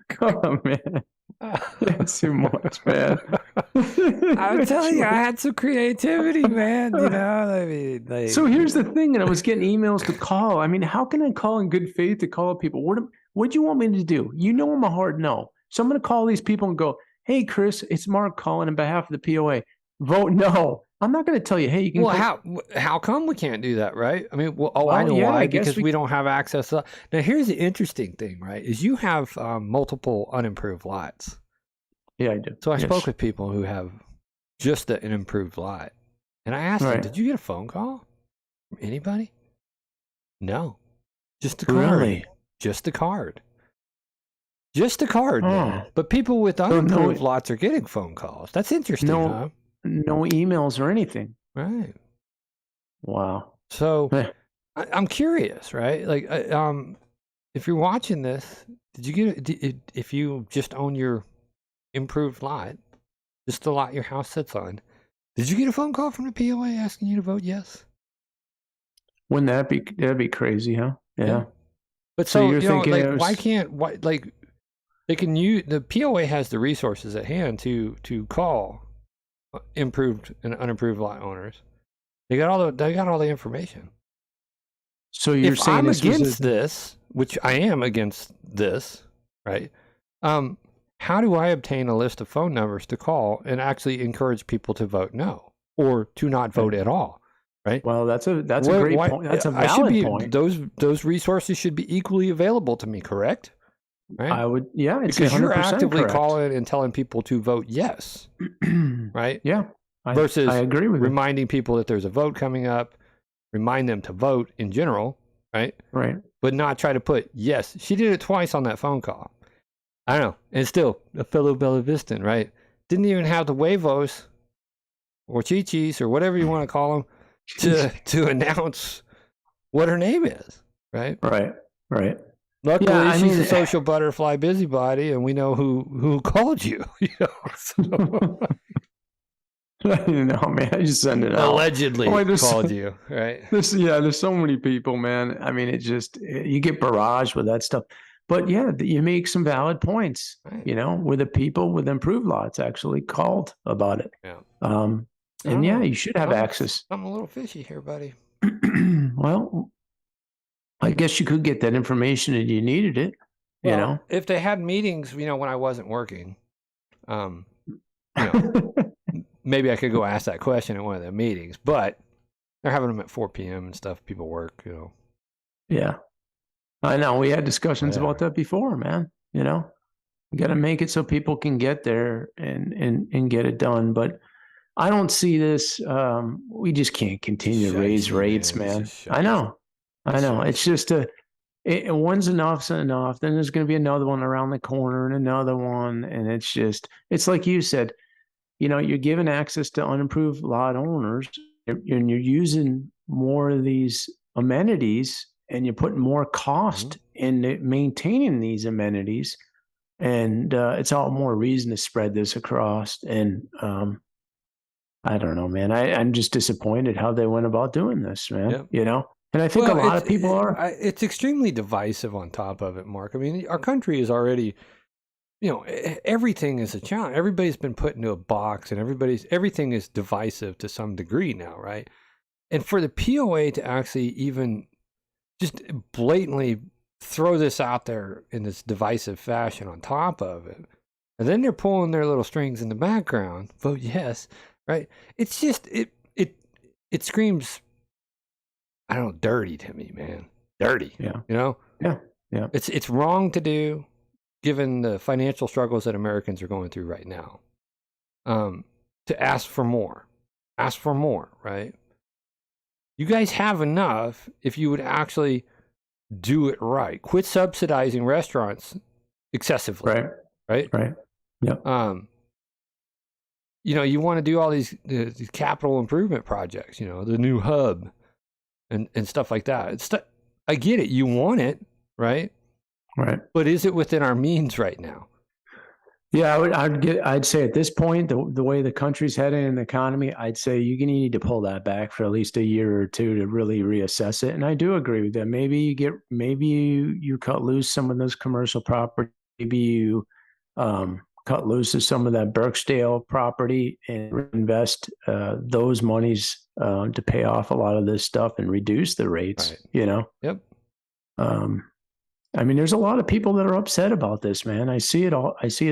Come on, man. That's too much, man. I'm telling you, I had some creativity, man. You know, I mean, like, So here's the thing, and I was getting emails to call. I mean, how can I call in good faith to call people? What do you want me to do? You know I'm a hard no. So I'm going to call these people and go, hey, Chris, it's Mark calling on behalf of the POA. Vote no. I'm not going to tell you, hey, you can. Well, how come we can't do that, right? I mean, I know yeah, why. I guess Because we don't have access to. Now, here's the interesting thing, right? Is you have multiple unimproved lots. Yeah, I do. So I Yes. spoke with people who have just an improved lot, and I asked them, Right. "Did you get a phone call from anybody?" No, just the card. Really? Just the card. Just the card. Oh. Man. But people with no- unimproved lots are getting phone calls. That's interesting, No. huh? No emails or anything. Right. Wow. So Eh. I'm curious, right? Like, if you're watching this, did you get if you just own your improved lot, just the lot your house sits on, did you get a phone call from the POA asking you to vote yes? Wouldn't that'd be crazy, huh? Yeah. But So so, you're you know, thinking like, it was- they can use, the POA has the resources at hand to call improved and unimproved lot owners. They got all the information. So you're If saying I'm this was against this, which I am against this, right? How do I obtain a list of phone numbers to call and actually encourage people to vote no or to not vote at all? Right? Well, that's a great point. That's a valid point. Those resources should be equally available to me, correct? Right? I would, yeah, it's Because 100% you're actively correct. calling and telling people to vote yes, right? Yeah. Versus I agree with you. reminding people that there's a vote coming up, remind them to vote in general, right? Right. But not try to put yes. She did it twice on that phone call. I don't know. And still, a fellow Bella Vistan, right? Didn't even have the huevos or chichis or whatever you want to call them to announce what her name is, right? Right. Right. Luckily, Yeah, I she's mean- a social butterfly busybody, and we know who called you. So, I don't know, man. I just send it out. allegedly Oh, there's- called you, right? There's so many people, man. I mean, you get barraged with that stuff. But yeah, you make some valid points, Right. where the people with improved lots actually called about it. Yeah. And yeah, Oh, you should have I'm- access. I'm a little fishy here, buddy. Well, I guess you could get that information if you needed it, Well, if they had meetings, when I wasn't working, maybe I could go ask that question at one of the meetings, but they're having them at 4 p.m. and stuff. People work, Yeah. I know. We had discussions about Whatever. that before, man. You got to make it so people can get there and get it done. But I don't see this. We just can't continue to raise Shicey, rates, man. It's man. just I know. shicey. It's just one's enough's enough. Then there's going to be another one around the corner and another one. And it's like you said, you're giving access to unimproved lot owners and you're using more of these amenities and you're putting more cost in maintaining these amenities. And it's all more reason to spread this across. And I don't know, man. I'm just disappointed how they went about doing this, man. Yep. And I think a lot of people are. It's extremely divisive on top of it, Mark. I mean, our country is already, everything is a challenge. Everybody's been put into a box, and everything is divisive to some degree now, right? And for the POA to actually even just blatantly throw this out there in this divisive fashion on top of it, and then they're pulling their little strings in the background, vote yes, right? It's just it screams, I don't know, dirty to me, man. Dirty. Yeah. Yeah. It's wrong to do, given the financial struggles that Americans are going through right now. To ask for more, right? You guys have enough if you would actually do it right. Quit subsidizing restaurants excessively. Right. Yeah. You want to do all these capital improvement projects, the new hub and stuff like that. I get it. You want it, right? Right. But is it within our means right now? Yeah, I'd say at this point, the way the country's heading in the economy, I'd say you're going to need to pull that back for at least a year or two to really reassess it. And I do agree with that. Maybe you cut loose some of this commercial property. Maybe you cut loose of some of that Birksdale property and invest those monies to pay off a lot of this stuff and reduce the rates. Right. Yep. I mean, there's a lot of people that are upset about this, man. I see it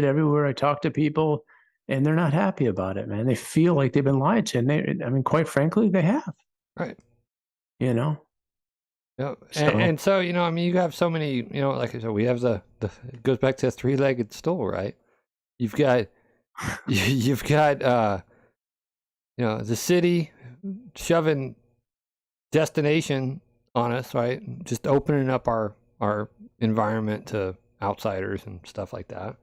everywhere. I talk to people and they're not happy about it, man. They feel like they've been lied to. And quite frankly, they have. Right. Yep. And so, you have so many, like I said, we have it goes back to the three-legged stool, right? You've got the city shoving destination on us, right? Just opening up our environment to outsiders and stuff like that.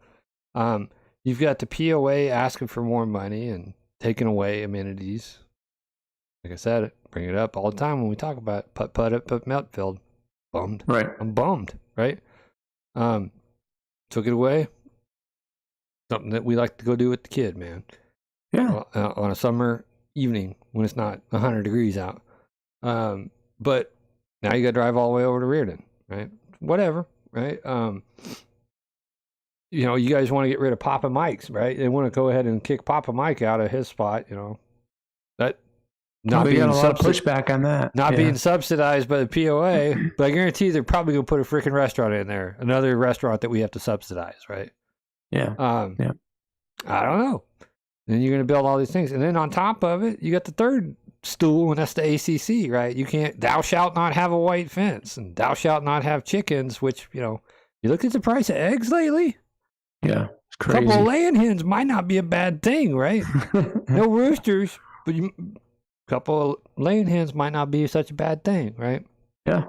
You've got the POA asking for more money and taking away amenities. Like I said, bring it up all the time when we talk about putt Meltfield. Bummed. Right. I'm bummed, right? Took it away. Something that we like to go do with the kid, man. Yeah. On a summer evening when it's not 100 degrees out. But now you got to drive all the way over to Reardon, right? Whatever, right? You guys want to get rid of Papa Mike's, right? They want to go ahead and kick Papa Mike out of his spot, that not we being got a lot of pushback on that. not being subsidized by the POA, but I guarantee they're probably going to put a freaking restaurant in there, another restaurant that we have to subsidize, right? Yeah. I don't know. Then you're going to build all these things. And then on top of it, you got the third stool, and that's the ACC, right? You can't, thou shalt not have a white fence, and thou shalt not have chickens, which, you look at the price of eggs lately. Yeah. It's A crazy. couple of laying hens might not be a bad thing, right? No roosters, but a couple of laying hens might not be such a bad thing, right? Yeah.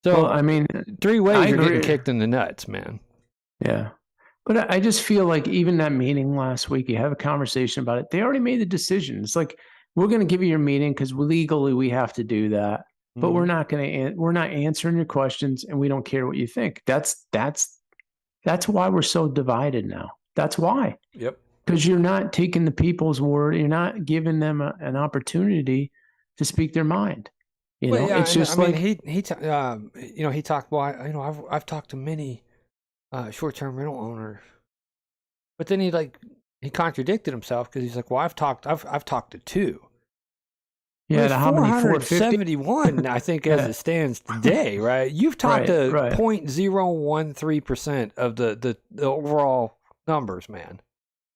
So, Well, I mean, 3 ways I you're getting agree. kicked in the nuts, man. Yeah. But I just feel like even that meeting last week, you have a conversation about it. They already made the decision. It's like, we're going to give you your meeting because legally we have to do that. but we're not we're not answering your questions, and we don't care what you think. That's why we're so divided now. That's why. Yep. Because you're not taking the people's word. You're not giving them an opportunity to speak their mind. You know, yeah, it's just like he talked. Well, I've talked to many short-term rental owners, but then he contradicted himself because he's like, well, I've talked to two. Yeah, how many? 471, I think, as it stands today, right? You've talked to 0.013% of the overall numbers, man.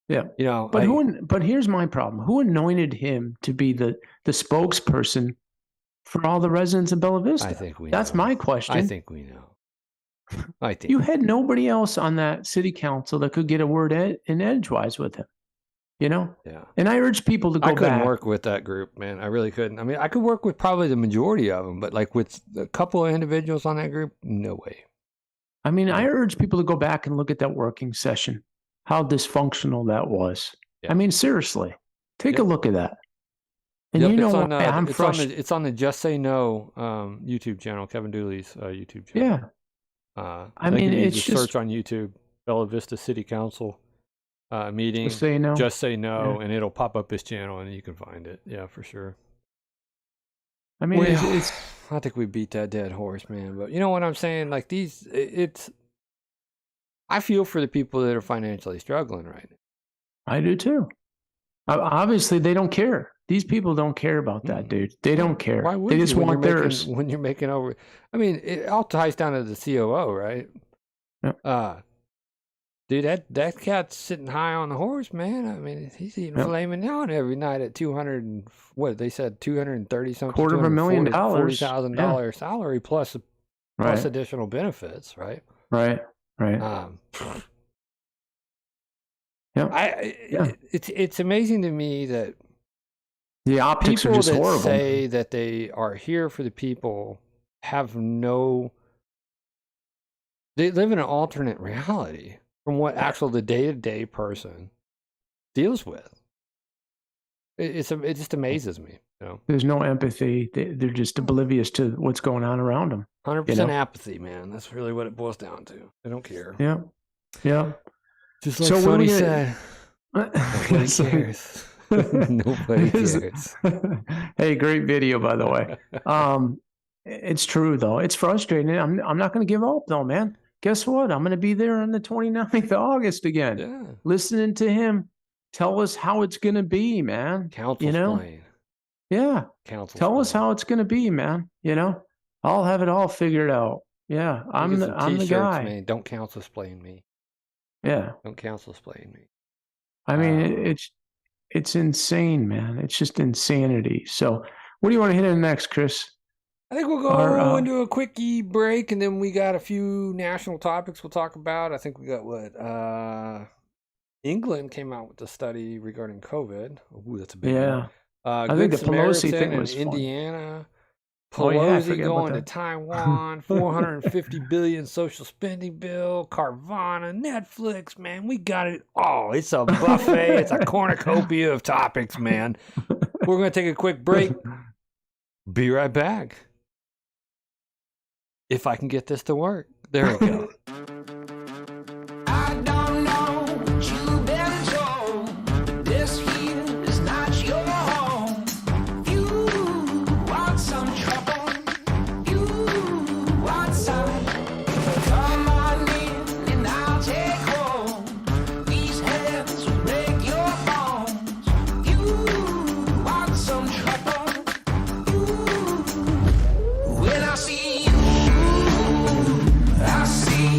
Yeah. You know, but here's my problem. Who anointed him to be the spokesperson for all the residents of Bella Vista? I think we That's know. my question. I think we know. I think you had nobody else on that city council that could get a word in edgewise with him. You know? Yeah. And I urge people to go back. I couldn't work with that group, man. I really couldn't. I mean, I could work with probably the majority of them, but like with a couple of individuals on that group, no way. I mean, I urge people to go back and look at that working session, how dysfunctional that was. Yeah. I mean, seriously, take a look at that. And you know what? I'm frustrated. It's on the Just Say No YouTube channel, Kevin Dooley's YouTube channel. Yeah. I mean, it's just just search on YouTube, Bella Vista City Council meeting. Just Say No. Just Say No, and it'll pop up his channel, and you can find it. Yeah, for sure. I mean, it's I think we beat that dead horse, man. But you know what I'm saying? Like I feel for the people that are financially struggling right now. I do too. Obviously, they don't care. These people don't care about that, dude. They don't care. Why would they just you want theirs. When you're making over, I mean, it all ties down to the COO, right? Yep. Dude, that cat's sitting high on the horse, man. I mean, he's eating flaming down every night at 200 and what they said, 230 something, $250,000, $40,000 salary plus additional benefits, right? Right. It's amazing to me that the optics people are just that horrible. say that they are here for the people have they live in an alternate reality from what the day-to-day person deals with. It just amazes me. You know? There's no empathy. They're just oblivious to what's going on around them. 100% apathy, man. That's really what it boils down to. They don't care. Yeah. Just like Sonny said, nobody cares. Nobody cares. Hey, great video, by the way. It's true, though. It's frustrating. I'm not going to give up, though, man. Guess what? I'm going to be there on the 29th of August again. Yeah. Listening to him tell us how it's going to be, man. Council's playing. Yeah. Tell us how it's going to be, man. You know, I'll have it all figured out. Yeah. I'm the guy. Man. Don't council explain me. Yeah. Don't council explain me. I mean, it's insane, man. It's just insanity. So what do you want to hit in next, Chris? I think we'll go into a quickie break, and then we got a few national topics we'll talk about. I think we got England came out with a study regarding COVID. Ooh, that's a big one. I think the Pelosi thing was Indiana. Pelosi going to Taiwan. 450 billion social spending bill. Carvana, Netflix, man. We got it all. It's a buffet. It's a cornucopia of topics, man. We're going to take a quick break. Be right back. If I can get this to work. There we go. I see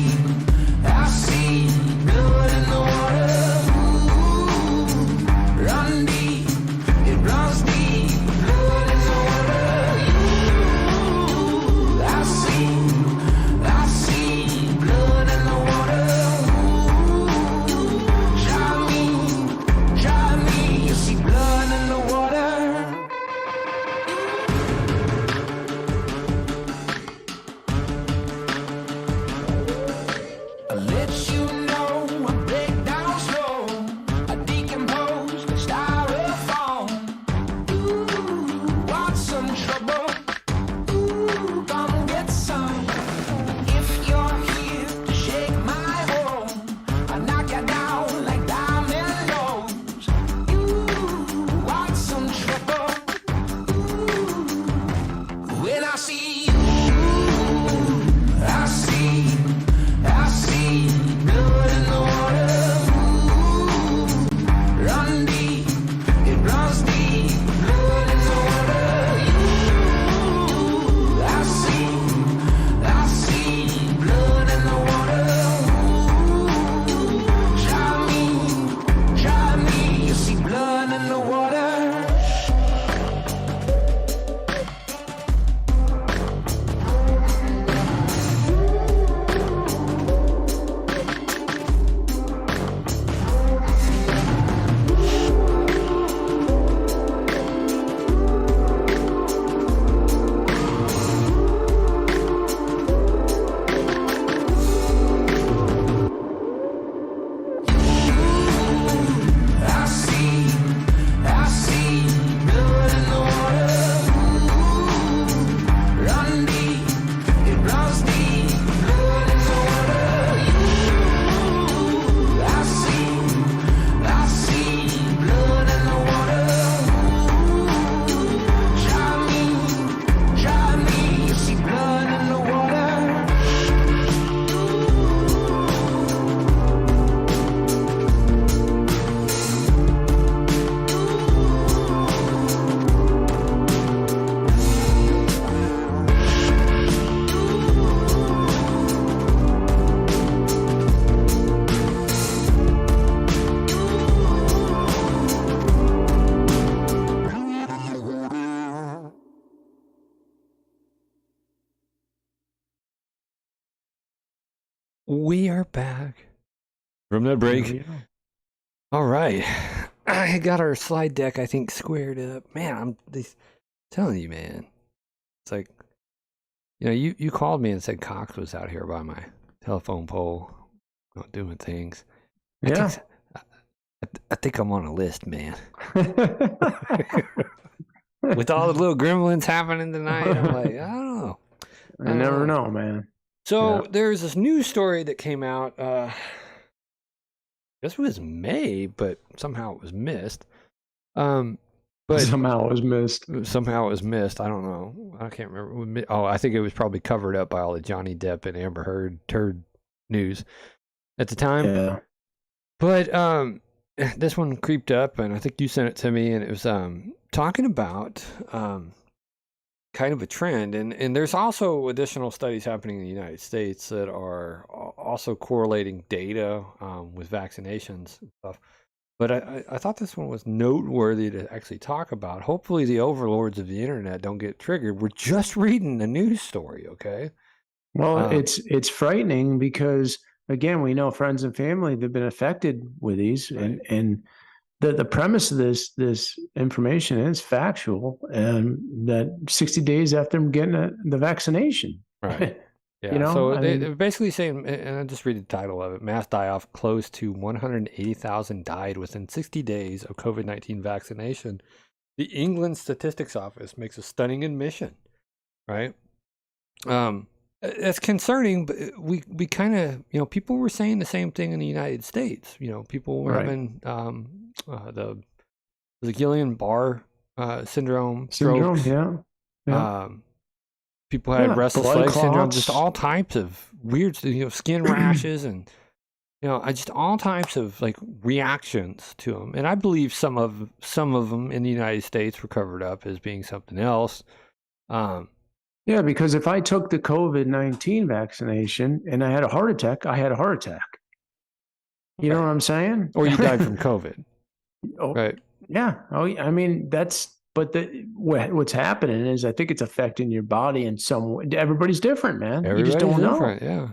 We are back from that break. There we go. All right. I got our slide deck, I think, squared up. Man, I'm telling you, man. It's like, you called me and said Cox was out here by my telephone pole doing things. Yeah. I think I'm on a list, man. With all the little gremlins happening tonight, I'm like, I don't know. I never know, man. So Yeah. there's this news story that came out, I guess it was May, but somehow it was missed. But Somehow it was missed. Somehow it was missed. I don't know. I can't remember. Oh, I think it was probably covered up by all the Johnny Depp and Amber Heard turd news at the time. Yeah. But this one creeped up, and I think you sent it to me, and it was talking about kind of a trend, and there's also additional studies happening in the United States that are also correlating data with vaccinations and stuff. But I thought this one was noteworthy to actually talk about. Hopefully the overlords of the internet don't get triggered. We're just reading a news story, okay? Well, it's frightening because, again, we know friends and family that have been affected with these, Right. and the premise of this information is factual, and that 60 days after them getting the vaccination. Right. Yeah. You know, So I they're basically saying, and I'll just read the title of it: mass die-off close to 180,000 died within 60 days of COVID-19 vaccination. The England Statistics Office makes a stunning admission, right? It's concerning, but we kind of, people were saying the same thing in the United States. People were Right. having the Guillain-Barré syndrome, Syndrome, strokes. yeah. People had Yeah, restless blood leg syndrome, clots. just all types of weird, skin rashes, and just all types of like reactions to them. And I believe some of them in the United States were covered up as being something else. Yeah, because if I took the COVID-19 vaccination and I had a heart attack, I had a heart attack. You know what I'm saying? Or you died from COVID, Oh, right? yeah. Oh, I mean, but what's happening is I think it's affecting your body in some way. Everybody's different, man. You just don't know. Different, yeah.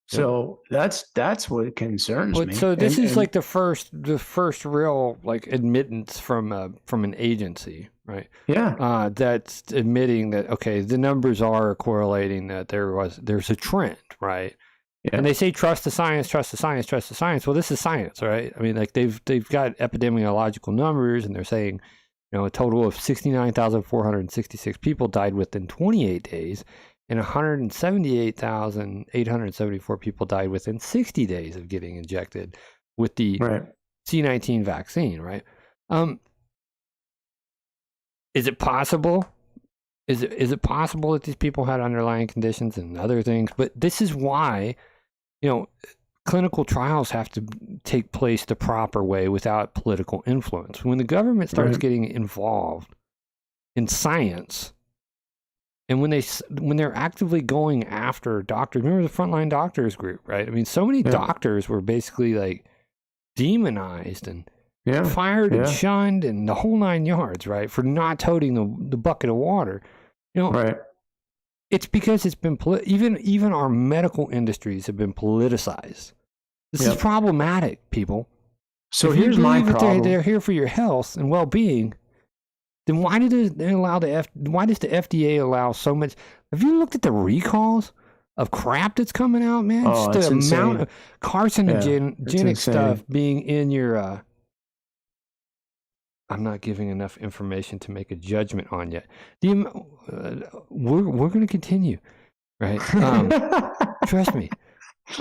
So that's what concerns me. So this is And- like the first real like admittance from an agency, right? yeah, That's admitting that, okay, the numbers are correlating that there's a trend, right? yeah, And they say trust the science, trust the science, trust the science. Well, this is science, right? I mean, like they've got epidemiological numbers, and they're saying, a total of 69,466 people died within 28 days, and 178,874 people died within 60 days of getting injected with the right. C-19 vaccine, right? Is it possible? Is it possible that these people had underlying conditions and other things? But this is why, clinical trials have to take place the proper way without political influence. When the government starts Right. getting involved in science, and when they're actively going after doctors, remember the frontline doctors group, right? I mean, so many Yeah. doctors were basically like demonized and Yeah, fired and yeah. shunned and the whole 9 yards, right? For not toting the bucket of water. Right. It's because it's been even our medical industries have been politicized. This is Yep. problematic, people. So If you here's my believe that problem. they're here for your health and well-being, then why does the FDA allow so much? Have you looked at the recalls of crap that's coming out, man? Oh, Just it's the amount insane. of carcinogenic insane. stuff being in your. I'm not giving enough information to make a judgment on yet. We're going to continue, right? Trust me,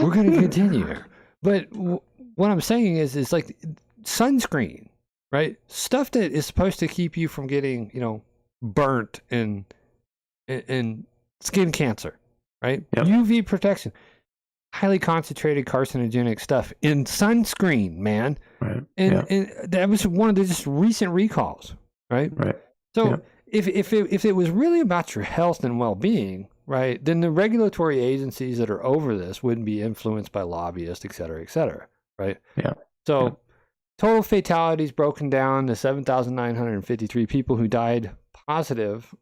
we're going to continue. But what I'm saying is like sunscreen, right? Stuff that is supposed to keep you from getting, burnt and skin cancer, right? Yep. UV protection, highly concentrated carcinogenic stuff in sunscreen, man. Right. And, Yeah. and that was one of the just recent recalls, right? Right. So Yeah. if it was really about your health and well-being, right, then the regulatory agencies that are over this wouldn't be influenced by lobbyists, et cetera, right? Yeah. So Yeah. total fatalities broken down to 7,953 people who died positive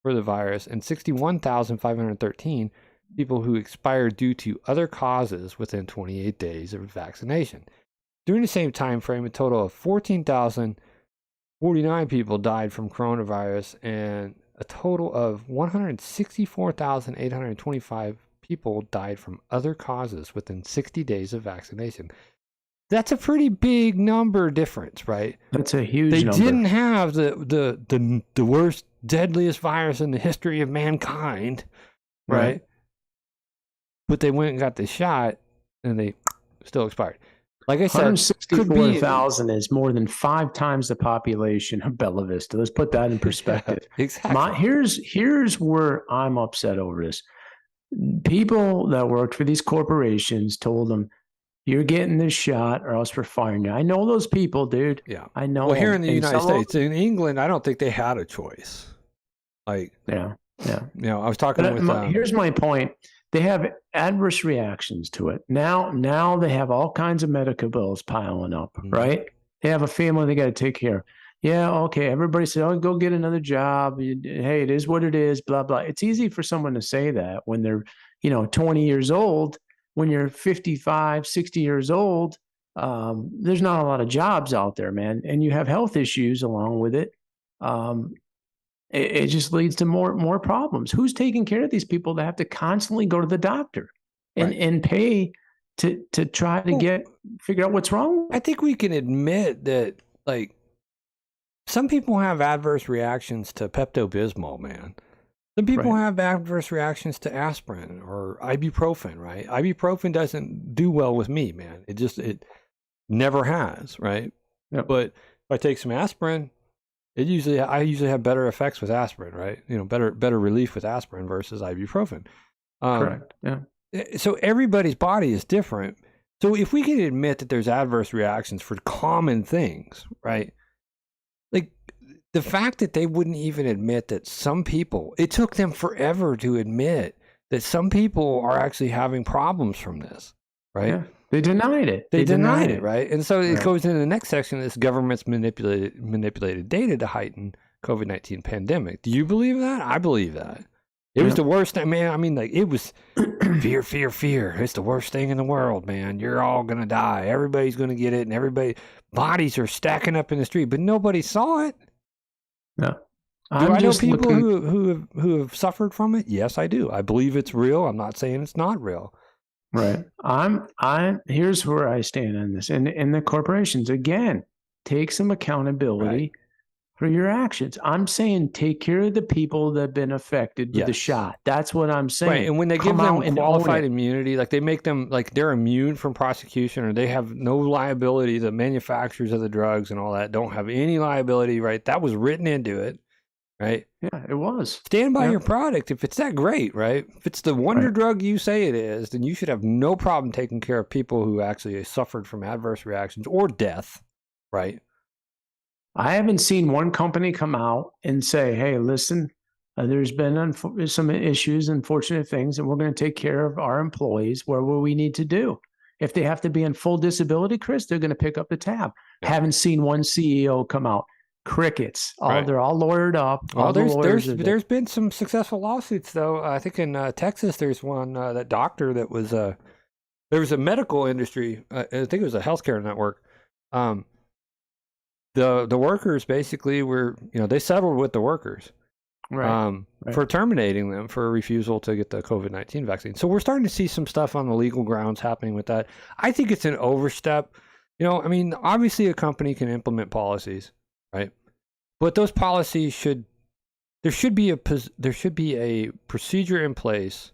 for the virus and 61,513 people who expired due to other causes within 28 days of vaccination. During the same time frame, a total of 14,049 people died from coronavirus, and a total of 164,825 people died from other causes within 60 days of vaccination. That's a pretty big number difference, right? That's a huge They number. didn't have the worst, deadliest virus in the history of mankind, right? But they went and got the shot, and they still expired. Like I said, could be 164,000 is more than 5 times the population of Bella Vista. Let's put that in perspective. Exactly. Here's where I'm upset over this. People that worked for these corporations told them, "You're getting this shot, or else we're firing you." I know those people, dude. Yeah. I know. Well, here in them. the And United some of- States, in England, I don't think they had a choice. Like, yeah. you know, I was talking But with. here's my point. They have adverse reactions to it. Now they have all kinds of medical bills piling up, right? They have a family they got to take care of. Yeah, okay. Everybody said, "Oh, go get another job. Hey, it is what it is." Blah blah. It's easy for someone to say that when they're 20 years old. When you're 55, 60 years old, there's not a lot of jobs out there, man, and you have health issues along with it. It just leads to more problems. Who's taking care of these people that have to constantly go to the doctor and pay to try to figure out what's wrong? I think we can admit that, like, some people have adverse reactions to Pepto-Bismol, man. Some people have adverse reactions to aspirin or ibuprofen, right? Ibuprofen doesn't do well with me, man. It never has, right? Yep. But if I take some aspirin, I usually have better effects with aspirin, right? Better relief with aspirin versus ibuprofen. Correct. Yeah. So everybody's body is different. So if we can admit that there's adverse reactions for common things, right? Like the fact that they wouldn't even admit that some people, it took them forever to admit that some people are actually having problems from this, right? Yeah. They denied it. They denied it, right? And so it goes into the next section. This government's manipulated data to heighten COVID-19 pandemic. Do you believe that? I believe that. It was the worst thing, man. I mean, like, it was fear, fear, fear. It's the worst thing in the world, man. You're all going to die. Everybody's going to get it, and bodies are stacking up in the street, but nobody saw it. No. Do I know people who have suffered from it? Yes, I do. I believe it's real. I'm not saying it's not real. Right. Here's where I stand on this. And the corporations, again, take some accountability for your actions. I'm saying take care of the people that have been affected with the shot. That's what I'm saying. Right. And when they give them qualified immunity, like they make them like they're immune from prosecution, or they have no liability. The manufacturers of the drugs and all that don't have any liability, right? That was written into it. Right? Yeah, it was. Stand by your product. If it's that great, right? If it's the wonder drug you say it is, then you should have no problem taking care of people who actually suffered from adverse reactions or death, right? I haven't seen one company come out and say, "Hey, listen, there's been some issues, unfortunate things, and we're going to take care of our employees. What we need to do? If they have to be in full disability, Chris, they're going to pick up the tab." Yeah. Haven't seen one CEO come out. Crickets. They're all lawyered up. Well, there's been some successful lawsuits though. I think in Texas there's one that doctor that was there was a medical industry. I think it was a healthcare network. The workers basically were they settled with the workers, for terminating them for refusal to get the COVID-19 vaccine. So we're starting to see some stuff on the legal grounds happening with that. I think it's an overstep. I mean, obviously a company can implement policies. Right, but those policies there should be a procedure in place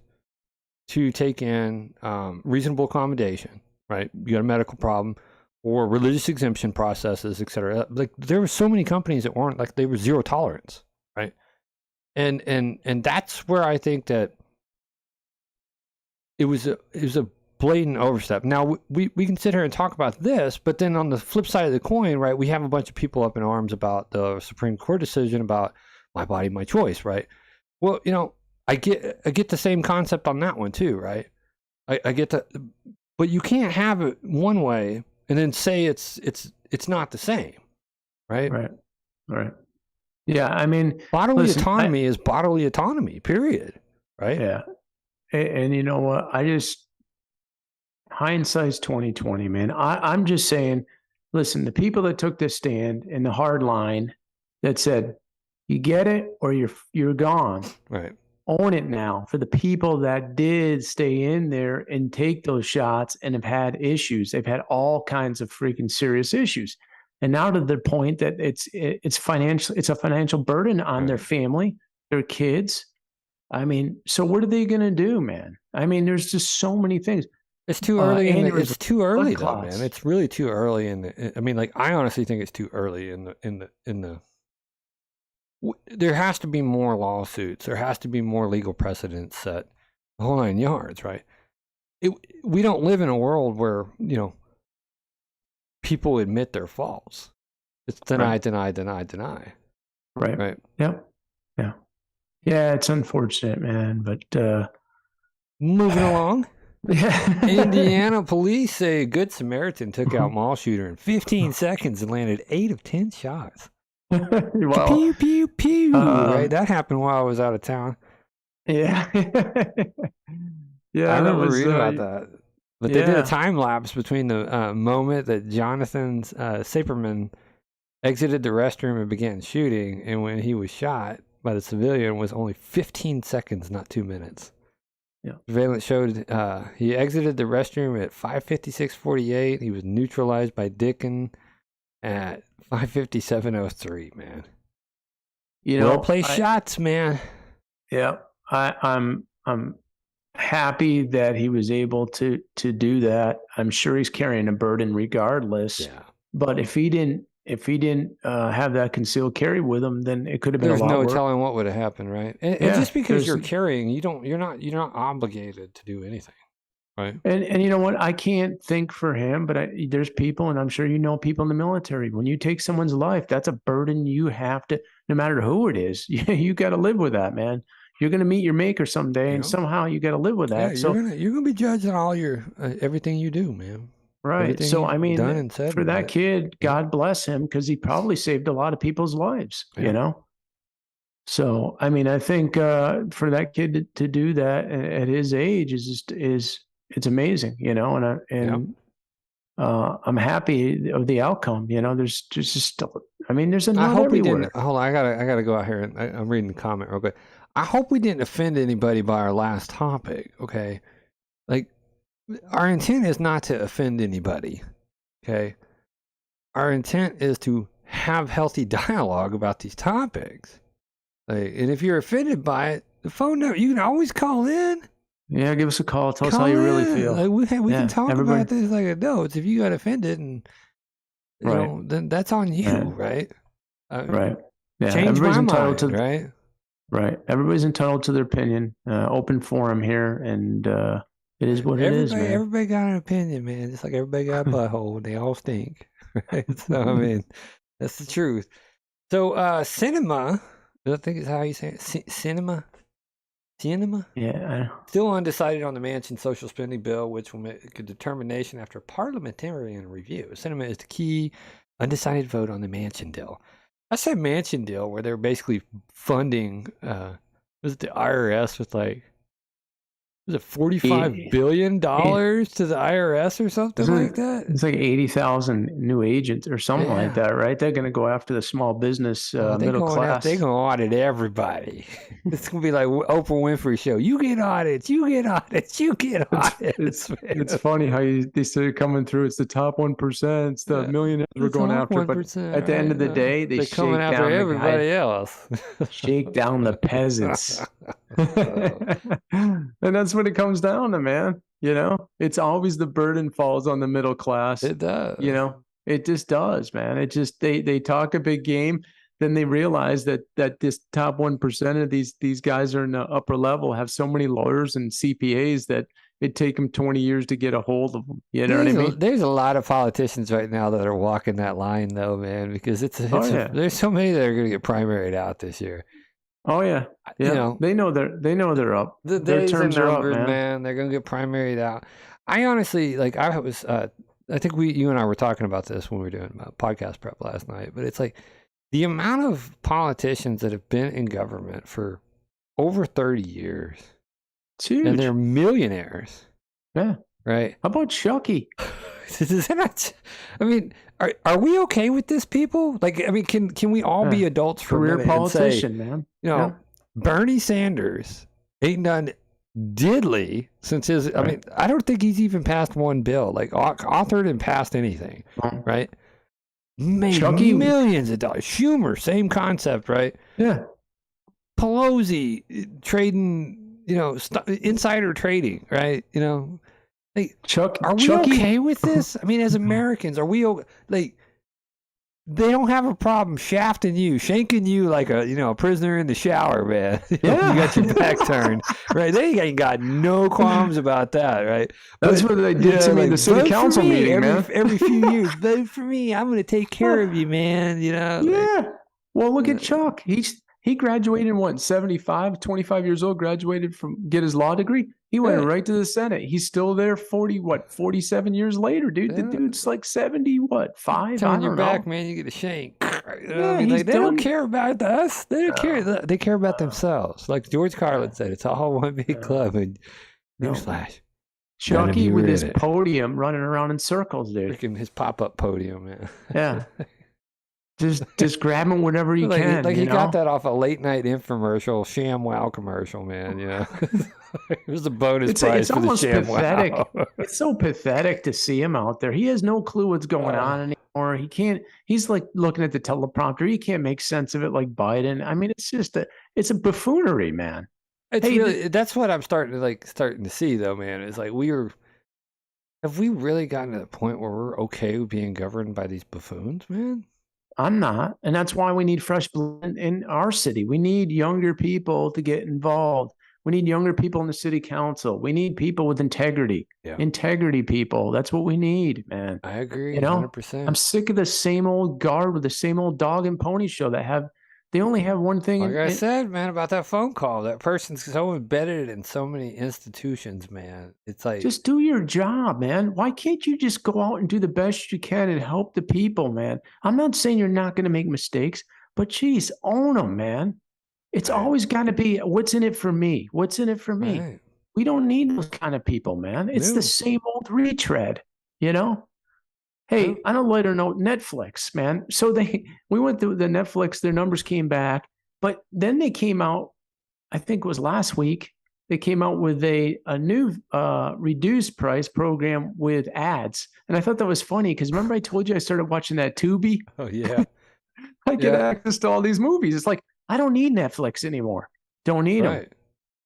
to take in reasonable accommodation. Right, you got a medical problem or religious exemption processes, etc. Like there were so many companies that weren't like they were zero tolerance. Right, and that's where I think that it was a blatant overstep. Now we can sit here and talk about this, but then on the flip side of the coin, right, we have a bunch of people up in arms about the Supreme Court decision about my body, my choice, right? Well, I get the same concept on that one too, right? I get that, but you can't have it one way and then say it's not the same, right? Right. Yeah, I mean, bodily autonomy is bodily autonomy, period, right? Yeah. and you know what? Hindsight's 2020, man. I'm just saying, listen, the people that took this stand in the hard line that said, you get it or you're gone. Right. Own it now for the people that did stay in there and take those shots and have had issues. They've had all kinds of freaking serious issues. And now to the point that it's a financial burden on their family, their kids. I mean, so what are they going to do, man? I mean, there's just so many things. It's too early. It's too early, though, clots. man. It's really too early I mean, like, I honestly think it's too early there has to be more lawsuits. There has to be more legal precedents set. The whole 9 yards, right? We don't live in a world where, people admit their faults. It's deny, deny. Right. Right. Yep. Yeah. Yeah. It's unfortunate, man. But moving along. Yeah. Indiana police say a Good Samaritan took out mall shooter in 15 seconds and landed 8 of 10 shots. Well, pew, pew, pew. Right? That happened while I was out of town. Yeah. Yeah. I remember reading about that. But they did a time lapse between the moment that Jonathan Saperman exited the restroom and began shooting and when he was shot by the civilian was only 15 seconds, not 2 minutes. Yeah. Surveillance showed he exited the restroom at 5:56:48. He was neutralized by Dickin at 5:57:03. Man, well placed shots, man. Yeah, I'm happy that he was able to do that. I'm sure he's carrying a burden regardless. Yeah. But if he didn't have that concealed carry with him, then it could have been There's a lot no worse. telling what would have happened, right? And just because you're carrying, you're not obligated to do anything, right? And you know what? I can't think for him, but there's people, and I'm sure you know people in the military. When you take someone's life, that's a burden you have to, no matter who it is, you got to live with that, man. You're going to meet your maker someday, and somehow you got to live with that. Yeah, you're gonna be judged on all your everything you do, man. Right. Everything So I mean, done and said for that kid, God bless him, because he probably saved a lot of people's lives. Yeah. So I mean, I think for that kid to do that at his age is it's amazing, and I'm happy of the outcome. There's just I mean, there's I hope everywhere. we didn't. Hold on, I gotta go out here and I'm reading the comment real quick. I hope we didn't offend anybody by our last topic. Okay, like our intent is not to offend anybody. Okay, our intent is to have healthy dialogue about these topics. Like, and if you're offended by it, the phone number you can always call in. Yeah, give us a call. Tell us how you really feel. Like we can talk about this like adults. If you got offended and you know, then that's on you, right? Right. Yeah. Change Everybody's my entitled mind, to right? Right. Everybody's entitled to their opinion. Open forum here, and it is what it is, man. Everybody got an opinion, man. Just like everybody got a butthole. They all stink. Right? So I mean, that's the truth. So cinema, I think is how you say it. Cinema. Yeah. Still undecided on the Manchin social spending bill, which will make a determination after parliamentarian review. Cinema is the key undecided vote on the Manchin deal. That's that Manchin deal where they're basically funding, was it the IRS with like, was it $45 billion to the IRS or something like that? It's like 80,000 new agents or something like that, right? They're going to go after the small business middle class. They're going to audit everybody. It's going to be like Oprah Winfrey show. You get audits, you get audits, you get audits. It's funny how they started coming through. It's the top 1%. It's the millionaires we're going after. But at the end of the day, they're coming after everybody else. Shake down the peasants. And that's what it comes down to, man. It's always the burden falls on the middle class. It does. It just does, man. It just they talk a big game, then they realize that this top 1% of these guys are in the upper level have so many lawyers and CPAs that it'd take them 20 years to get a hold of them. You know what I mean? There's a lot of politicians right now that are walking that line, though, man, because there's so many that are going to get primaried out this year. Oh yeah, yeah. They know they're up. Their terms are up, man. They're gonna get primaried out. I honestly I was. I think you and I were talking about this when we were doing podcast prep last night. But it's like the amount of politicians that have been in government for over 30 years. It's huge. and they're millionaires, Yeah. right? How about Chucky? Is that not, I mean, are we okay with this, people? Like, I mean, can we all be adults for a Career minute and say, politician, man. you know, Bernie Sanders ain't done diddly since his, I mean, I don't think he's even passed one bill, like authored and passed anything, right? Made Chucky, millions of dollars. Schumer, same concept, right? Yeah. Pelosi trading, you know, insider trading, right? You know, like, are we okay with this? I mean, as Americans, are we like? They don't have a problem shafting you, shanking you like a, you know, a prisoner in the shower, man. You got your back turned, right? They ain't got no qualms about that, right? That's what they did to me in the city council meeting, man. Every few years, vote for me. I'm going to take care of you, man. You know? Yeah. Well, look at Chuck. He graduated in what, 75, 25 years old, graduated get his law degree. He went right to the Senate. He's still there 47 years later, dude. The dude's like 70, what, 5? Turn your back, man, you get a shank. You know, Yeah, I mean, like, they don't done. care about us. They don't care. They care about themselves. Like George Carlin said, it's all one big club. And newsflash. Chucky with his podium running around in circles, dude. Freaking his pop-up podium, man. Yeah. Just grabbing whatever you can. Like you he know? got that off a late night infomercial, ShamWow commercial, man. You know, it was a bonus prize for the pathetic. ShamWow. It's so pathetic to see him out there. He has no clue what's going on anymore. He can't. He's like looking at the teleprompter. He can't make sense of it like Biden. I mean, it's just it's a buffoonery, man. It's really that's what I'm starting to see, though, man. It's like have we really gotten to the point where we're okay with being governed by these buffoons, man? I'm not. And that's why we need fresh blood in our city. We need younger people to get involved. We need younger people in the city council. We need people with integrity. Yeah. Integrity people. That's what we need, man. I agree, you know? 100%. I'm sick of the same old guard with the same old dog and pony show they only have one thing. Like I said, man, about that phone call, that person's so embedded in so many institutions, man. It's like, just do your job, man. Why can't you just go out and do the best you can and help the people, man? I'm not saying you're not going to make mistakes, but geez, own them, man. It's always got to be, what's in it for me? What's in it for me? Right. We don't need those kind of people, man. It's the same old retread, you know? Hey, on a lighter note, Netflix, man. So we went through the Netflix, their numbers came back, but then they came out, I think it was last week, they came out with a new reduced price program with ads. And I thought that was funny because remember I told you I started watching that Tubi? Oh, yeah. I get access to all these movies. It's like, I don't need Netflix anymore. Don't need them.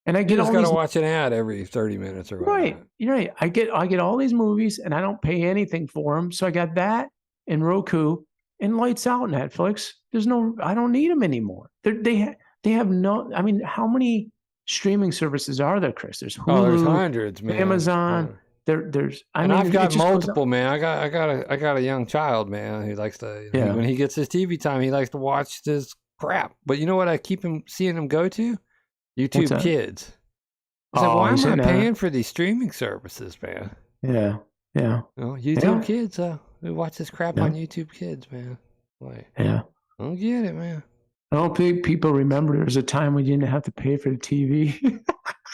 And I get just all gotta these watch an ad every 30 minutes or whatever. Right. You're right. I get all these movies and I don't pay anything for them. So I got that and Roku and lights out Netflix. I don't need them anymore. They have no, I mean, how many streaming services are there, Chris? There's Hulu, there's hundreds, man. Amazon. There's I've got multiple, man. I got a young child, man, who likes to, when he gets his TV time, he likes to watch this crap. But you know what I keep seeing him go to? YouTube Kids. I said, why am I paying for these streaming services, man? Yeah. YouTube Kids, we watch this crap on YouTube Kids, man. Like, I don't get it, man. I don't think people remember there was a time when you didn't have to pay for the TV.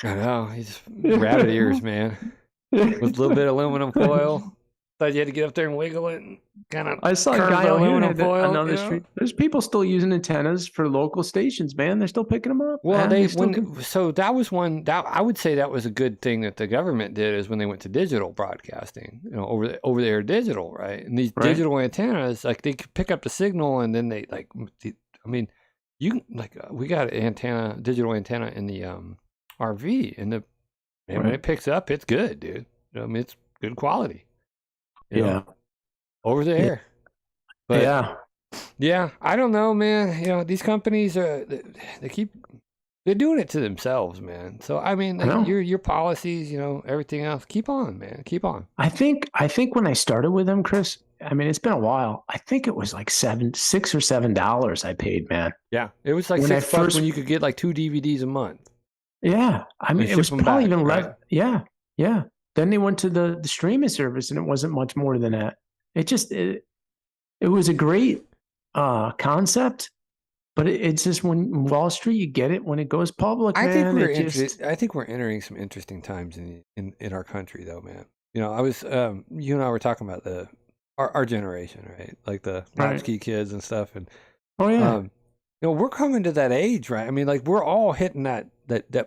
I know. He's rabbit ears, man. With a little bit of aluminum foil. Thought you had to get up there and wiggle it and kind of. I saw a guy out here on the street. There's people still using antennas for local stations, man. They're still picking them up. Well, so that was one that I would say that was a good thing that the government did is when they went to digital broadcasting, over the air digital, right? And these digital antennas, like they could pick up the signal and then they we got an digital antenna in the RV, and when it picks up, it's good, dude. I mean, it's good quality. Over the air. But I don't know, man. These companies they're doing it to themselves, man. So I mean, like, your policies, everything else, keep on, man. Keep on. I think when I started with them, Chris, I mean, it's been a while. I think it was like $6 or $7 I paid, man. Yeah. It was like $6 when you could get like 2 DVDs a month. Yeah. I mean, it was probably even less. Right? Yeah. Yeah. Then they went to the streaming service and it wasn't much more than that. It was a great concept, but it's just when Wall Street, you get it when it goes public, I think man. we're It just, I think we're entering some interesting times in our country, though, man. You know, I was you and I were talking about our generation, right? Like the Right. latchkey kids and stuff, and oh yeah, you know, we're coming to that age, right? I mean, like we're all hitting that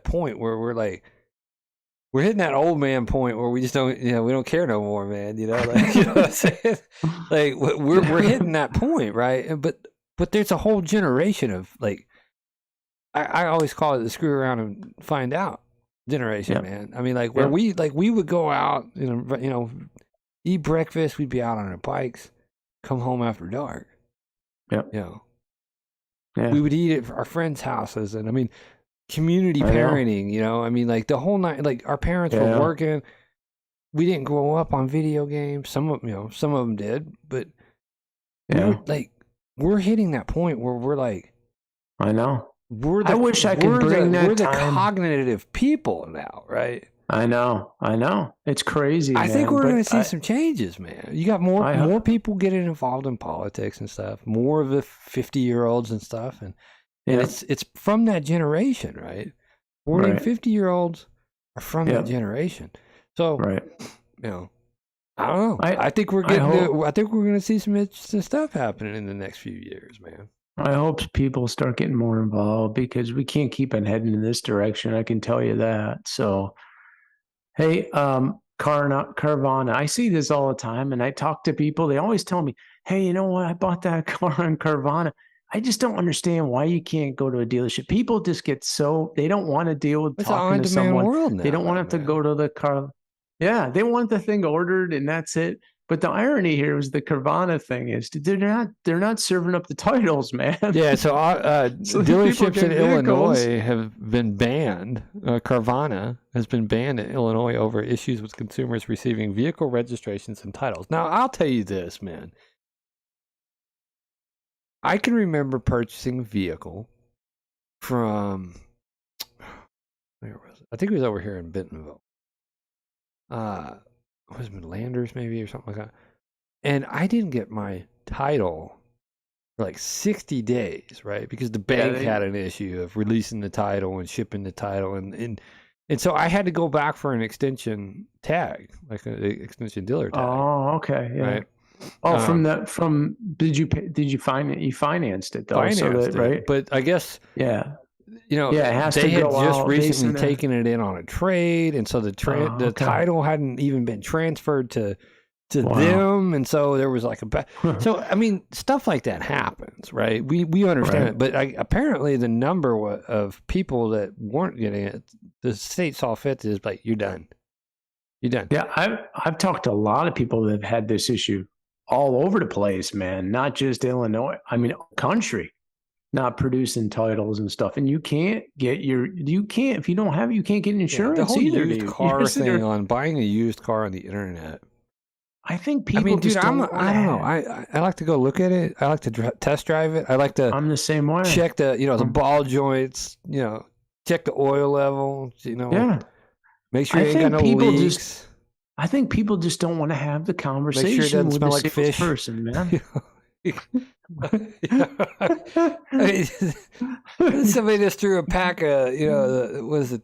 point where we're hitting that old man point where we just don't, you know, we don't care no more, man. You know, like you know what I'm saying? Like we're hitting that point, right? But there's a whole generation of like, I always call it the screw around and find out generation, Yep. man. I mean, like where Yep. we would go out, you know, eat breakfast, we'd be out on our bikes, come home after dark. Yep. You know, Yeah. we would eat at our friends' houses, and I mean, community I know. parenting. You know, I mean, like the whole night, like our parents were Yeah. working. We didn't grow up on video games. Some of them did, but Yeah. we're hitting that point where we're like, I know. we're the, I wish I could bring that we're the time. cognitive people now, right? I know. It's crazy. I think man, we're but going to see some changes, man. You got more people getting involved in politics and stuff. More of the 50-year-olds and stuff, and Yeah. it's from that generation, right? 40 and Right. 50-year-olds are from Yeah. that generation. So, Right. you know, I don't know. I- I think we're I getting. hope- I think we're going to see some interesting stuff happening in the next few years, man. I hope people start getting more involved because we can't keep on heading in this direction. I can tell you that. So, hey, Carvana, I see this all the time, and I talk to people. They always tell me, "Hey, you know what? I bought that car on Carvana." I just don't understand why you can't go to a dealership. People just get they don't want to deal with It's an talking to on-demand someone. world now. They don't want to have to go to the car. Yeah, they want the thing ordered and that's it. But the irony here is the Carvana thing is they're not serving up the titles, man. Yeah, so, So these people dealerships in get vehicles. Illinois have been banned. Carvana has been banned in Illinois over issues with consumers receiving vehicle registrations and titles. Now, I'll tell you this, man. I can remember purchasing a vehicle from, where was it? I think it was over here in Bentonville. Was it Landers maybe or something like that? And I didn't get my title for like 60 days, right? Because the bank had an issue of releasing the title and shipping the title, and so I had to go back for an extension tag, like an extension dealer tag. Oh, okay, yeah. Right. Did you financed it though? Financed it, right? but I guess Yeah. you know, Yeah, it has they to had go just out based recently on the- taken it in on a trade, and so the okay. title hadn't even been transferred to Wow. them, and so there was like so I mean, stuff like that happens, right? We understand Right. it, but apparently the number of people that weren't getting it, the state saw fit to just like, you're done. Yeah, I've talked to a lot of people that have had this issue all over the place, man. Not just Illinois. I mean, country not producing titles and stuff. And you can't if you don't have it, you can't get insurance the whole either. used dude. car Yes, thing on buying a used car on the internet. I think people. I mean, dude, just I don't know. I like to go look at it. I like to test drive it. I like to I'm the same way. check the ball joints. Check the oil level. Yeah. Make sure I you ain't got no think people leaks. I think people just don't want to have the conversation Make sure it doesn't with smell the like fish. salesperson, man. I mean, somebody just threw a pack of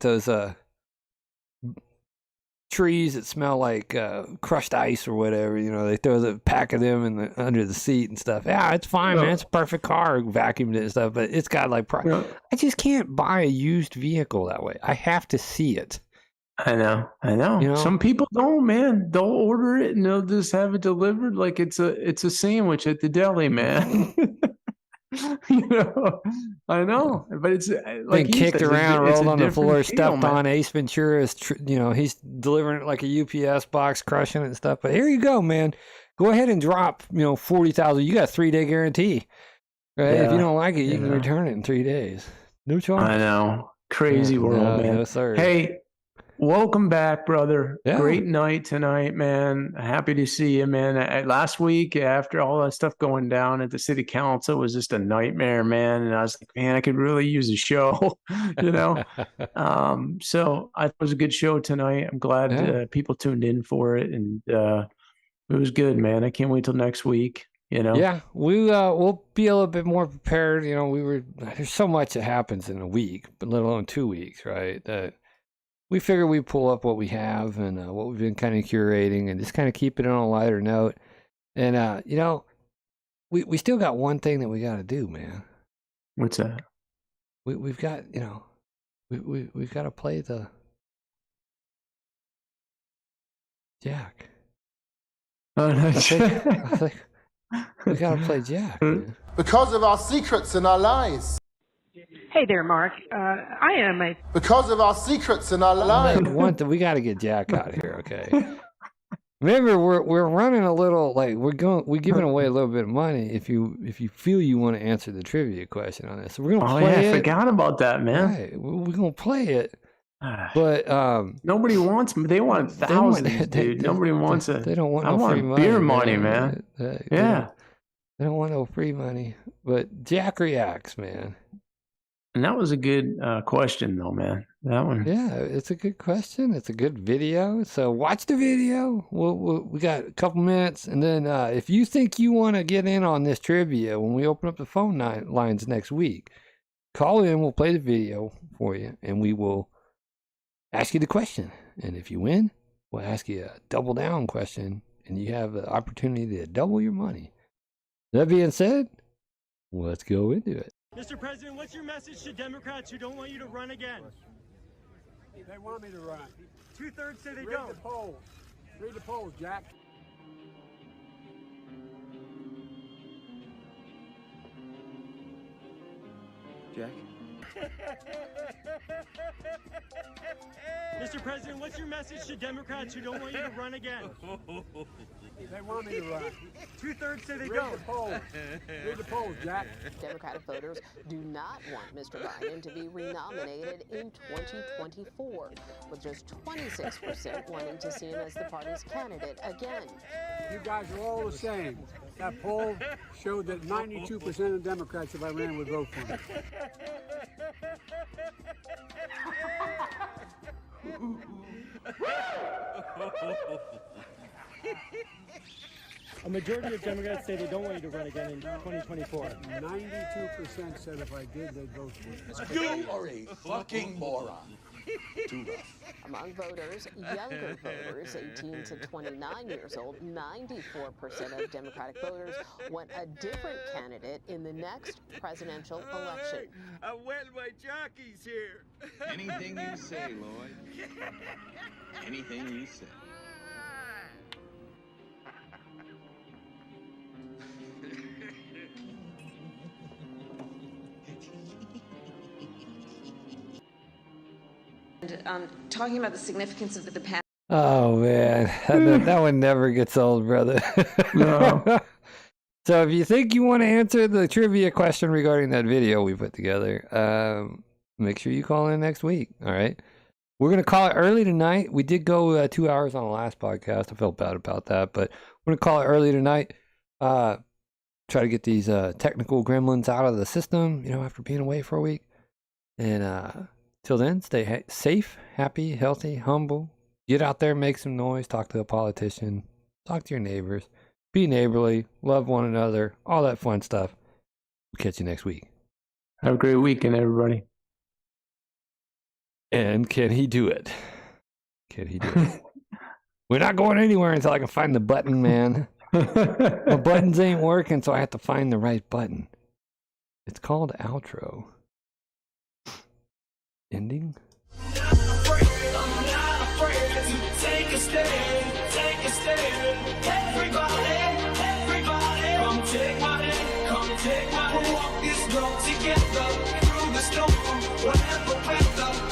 those trees that smell like crushed ice or whatever. They throw the pack of them under the seat and stuff. Yeah, it's fine, man. It's a perfect car, vacuumed it and stuff, but it's got like I just can't buy a used vehicle that way. I have to see it. I know. Some people don't, man. They'll order it and they'll just have it delivered like it's a sandwich at the deli, man. I know, but it's like Being kicked around, rolled on the floor, stepped man. on. Ace Ventura's, he's delivering it like a UPS box, crushing it and stuff. But here you go, man. Go ahead and drop, 40,000. You got a 3-day guarantee, right? Yeah, if you don't like it, you can return it in 3 days. No charge. I know, crazy world, man. No, sir. Hey, welcome back, brother. Yeah. Great night tonight, man. Happy to see you, man. Last week, after all that stuff going down at the city council, was just a nightmare, man. And I was like, man, I could really use a show, So I thought it was a good show tonight. I'm glad people tuned in for it, and it was good, man. I can't wait till next week. you know? Yeah, we'll be a little bit more prepared. You know, there's so much that happens in a week, but let alone 2 weeks, right? That we figure we pull up what we have and what we've been kind of curating and just kind of keep it on a lighter note. And you know, we still got one thing that we got to do, man. What's that? We've got, you know, we've got to play the Jack. Oh, no. I think we got to play Jack, man. Because of our secrets and our lies. Hey there, Mark. I am a Because of our secrets and our lies. We got to get Jack out here, okay? Remember, we're running a little like we're giving away a little bit of money if you feel you want to answer the trivia question on this. So we're gonna play it. I forgot about that, man. Right, we're gonna play it, but nobody wants. They want thousands, dude. Nobody wants it. They don't want. I No want free money, beer money, man. Yeah, they don't want no free money. But Jack reacts, man. And that was a good question, though, man. That one. Yeah, it's a good question. It's a good video. So watch the video. We got a couple minutes. And then if you think you want to get in on this trivia when we open up the phone lines next week, call in. We'll play the video for you. And we will ask you the question. And if you win, we'll ask you a double down question. And you have the opportunity to double your money. That being said, let's go into it. Mr. President, what's your message to Democrats who don't want you to run again? They want me to run. 2/3 say they Read don't. the polls. Read the polls, Jack. Jack? Mr. President, what's your message to Democrats who don't want you to run again? They want me to run. 2/3 say they Read don't. the polls. Read the polls, Jack. Democratic voters do not want Mr. Biden to be renominated in 2024, with just 26% wanting to see him as the party's candidate again. You guys are all the same. That poll showed that 92% of Democrats, if I ran, would vote for me. A majority of Democrats say they don't want you to run again in 2024. 92% said if I did, they'd vote for me. You are a fucking moron. Too rough. Among voters, younger voters, 18 to 29 years old, 94% of Democratic voters want a different candidate in the next presidential election. I wet my jockeys here. Anything you say, Lloyd. Anything you say. And talking about the significance of the past. Oh man, that one never gets old, brother. No. So if you think you want to answer the trivia question regarding that video we put together, make sure you call in next week. All right. We're going to call it early tonight. We did go 2 hours on the last podcast. I felt bad about that, but we're going to call it early tonight. Try to get these technical gremlins out of the system, after being away for a week. And till then, stay safe, happy, healthy, humble. Get out there, make some noise, talk to a politician, talk to your neighbors, be neighborly, love one another, all that fun stuff. We'll catch you next week. Have a great weekend, everybody. And can he do it? Can he do it? We're not going anywhere until I can find the button, man. My buttons ain't working, so I have to find the right button. It's called outro. Ending. I'm not afraid to take a stand, take a stand. Everybody, come take my hand, come take my hand. We'll walk this road together, through the storm, whatever weather.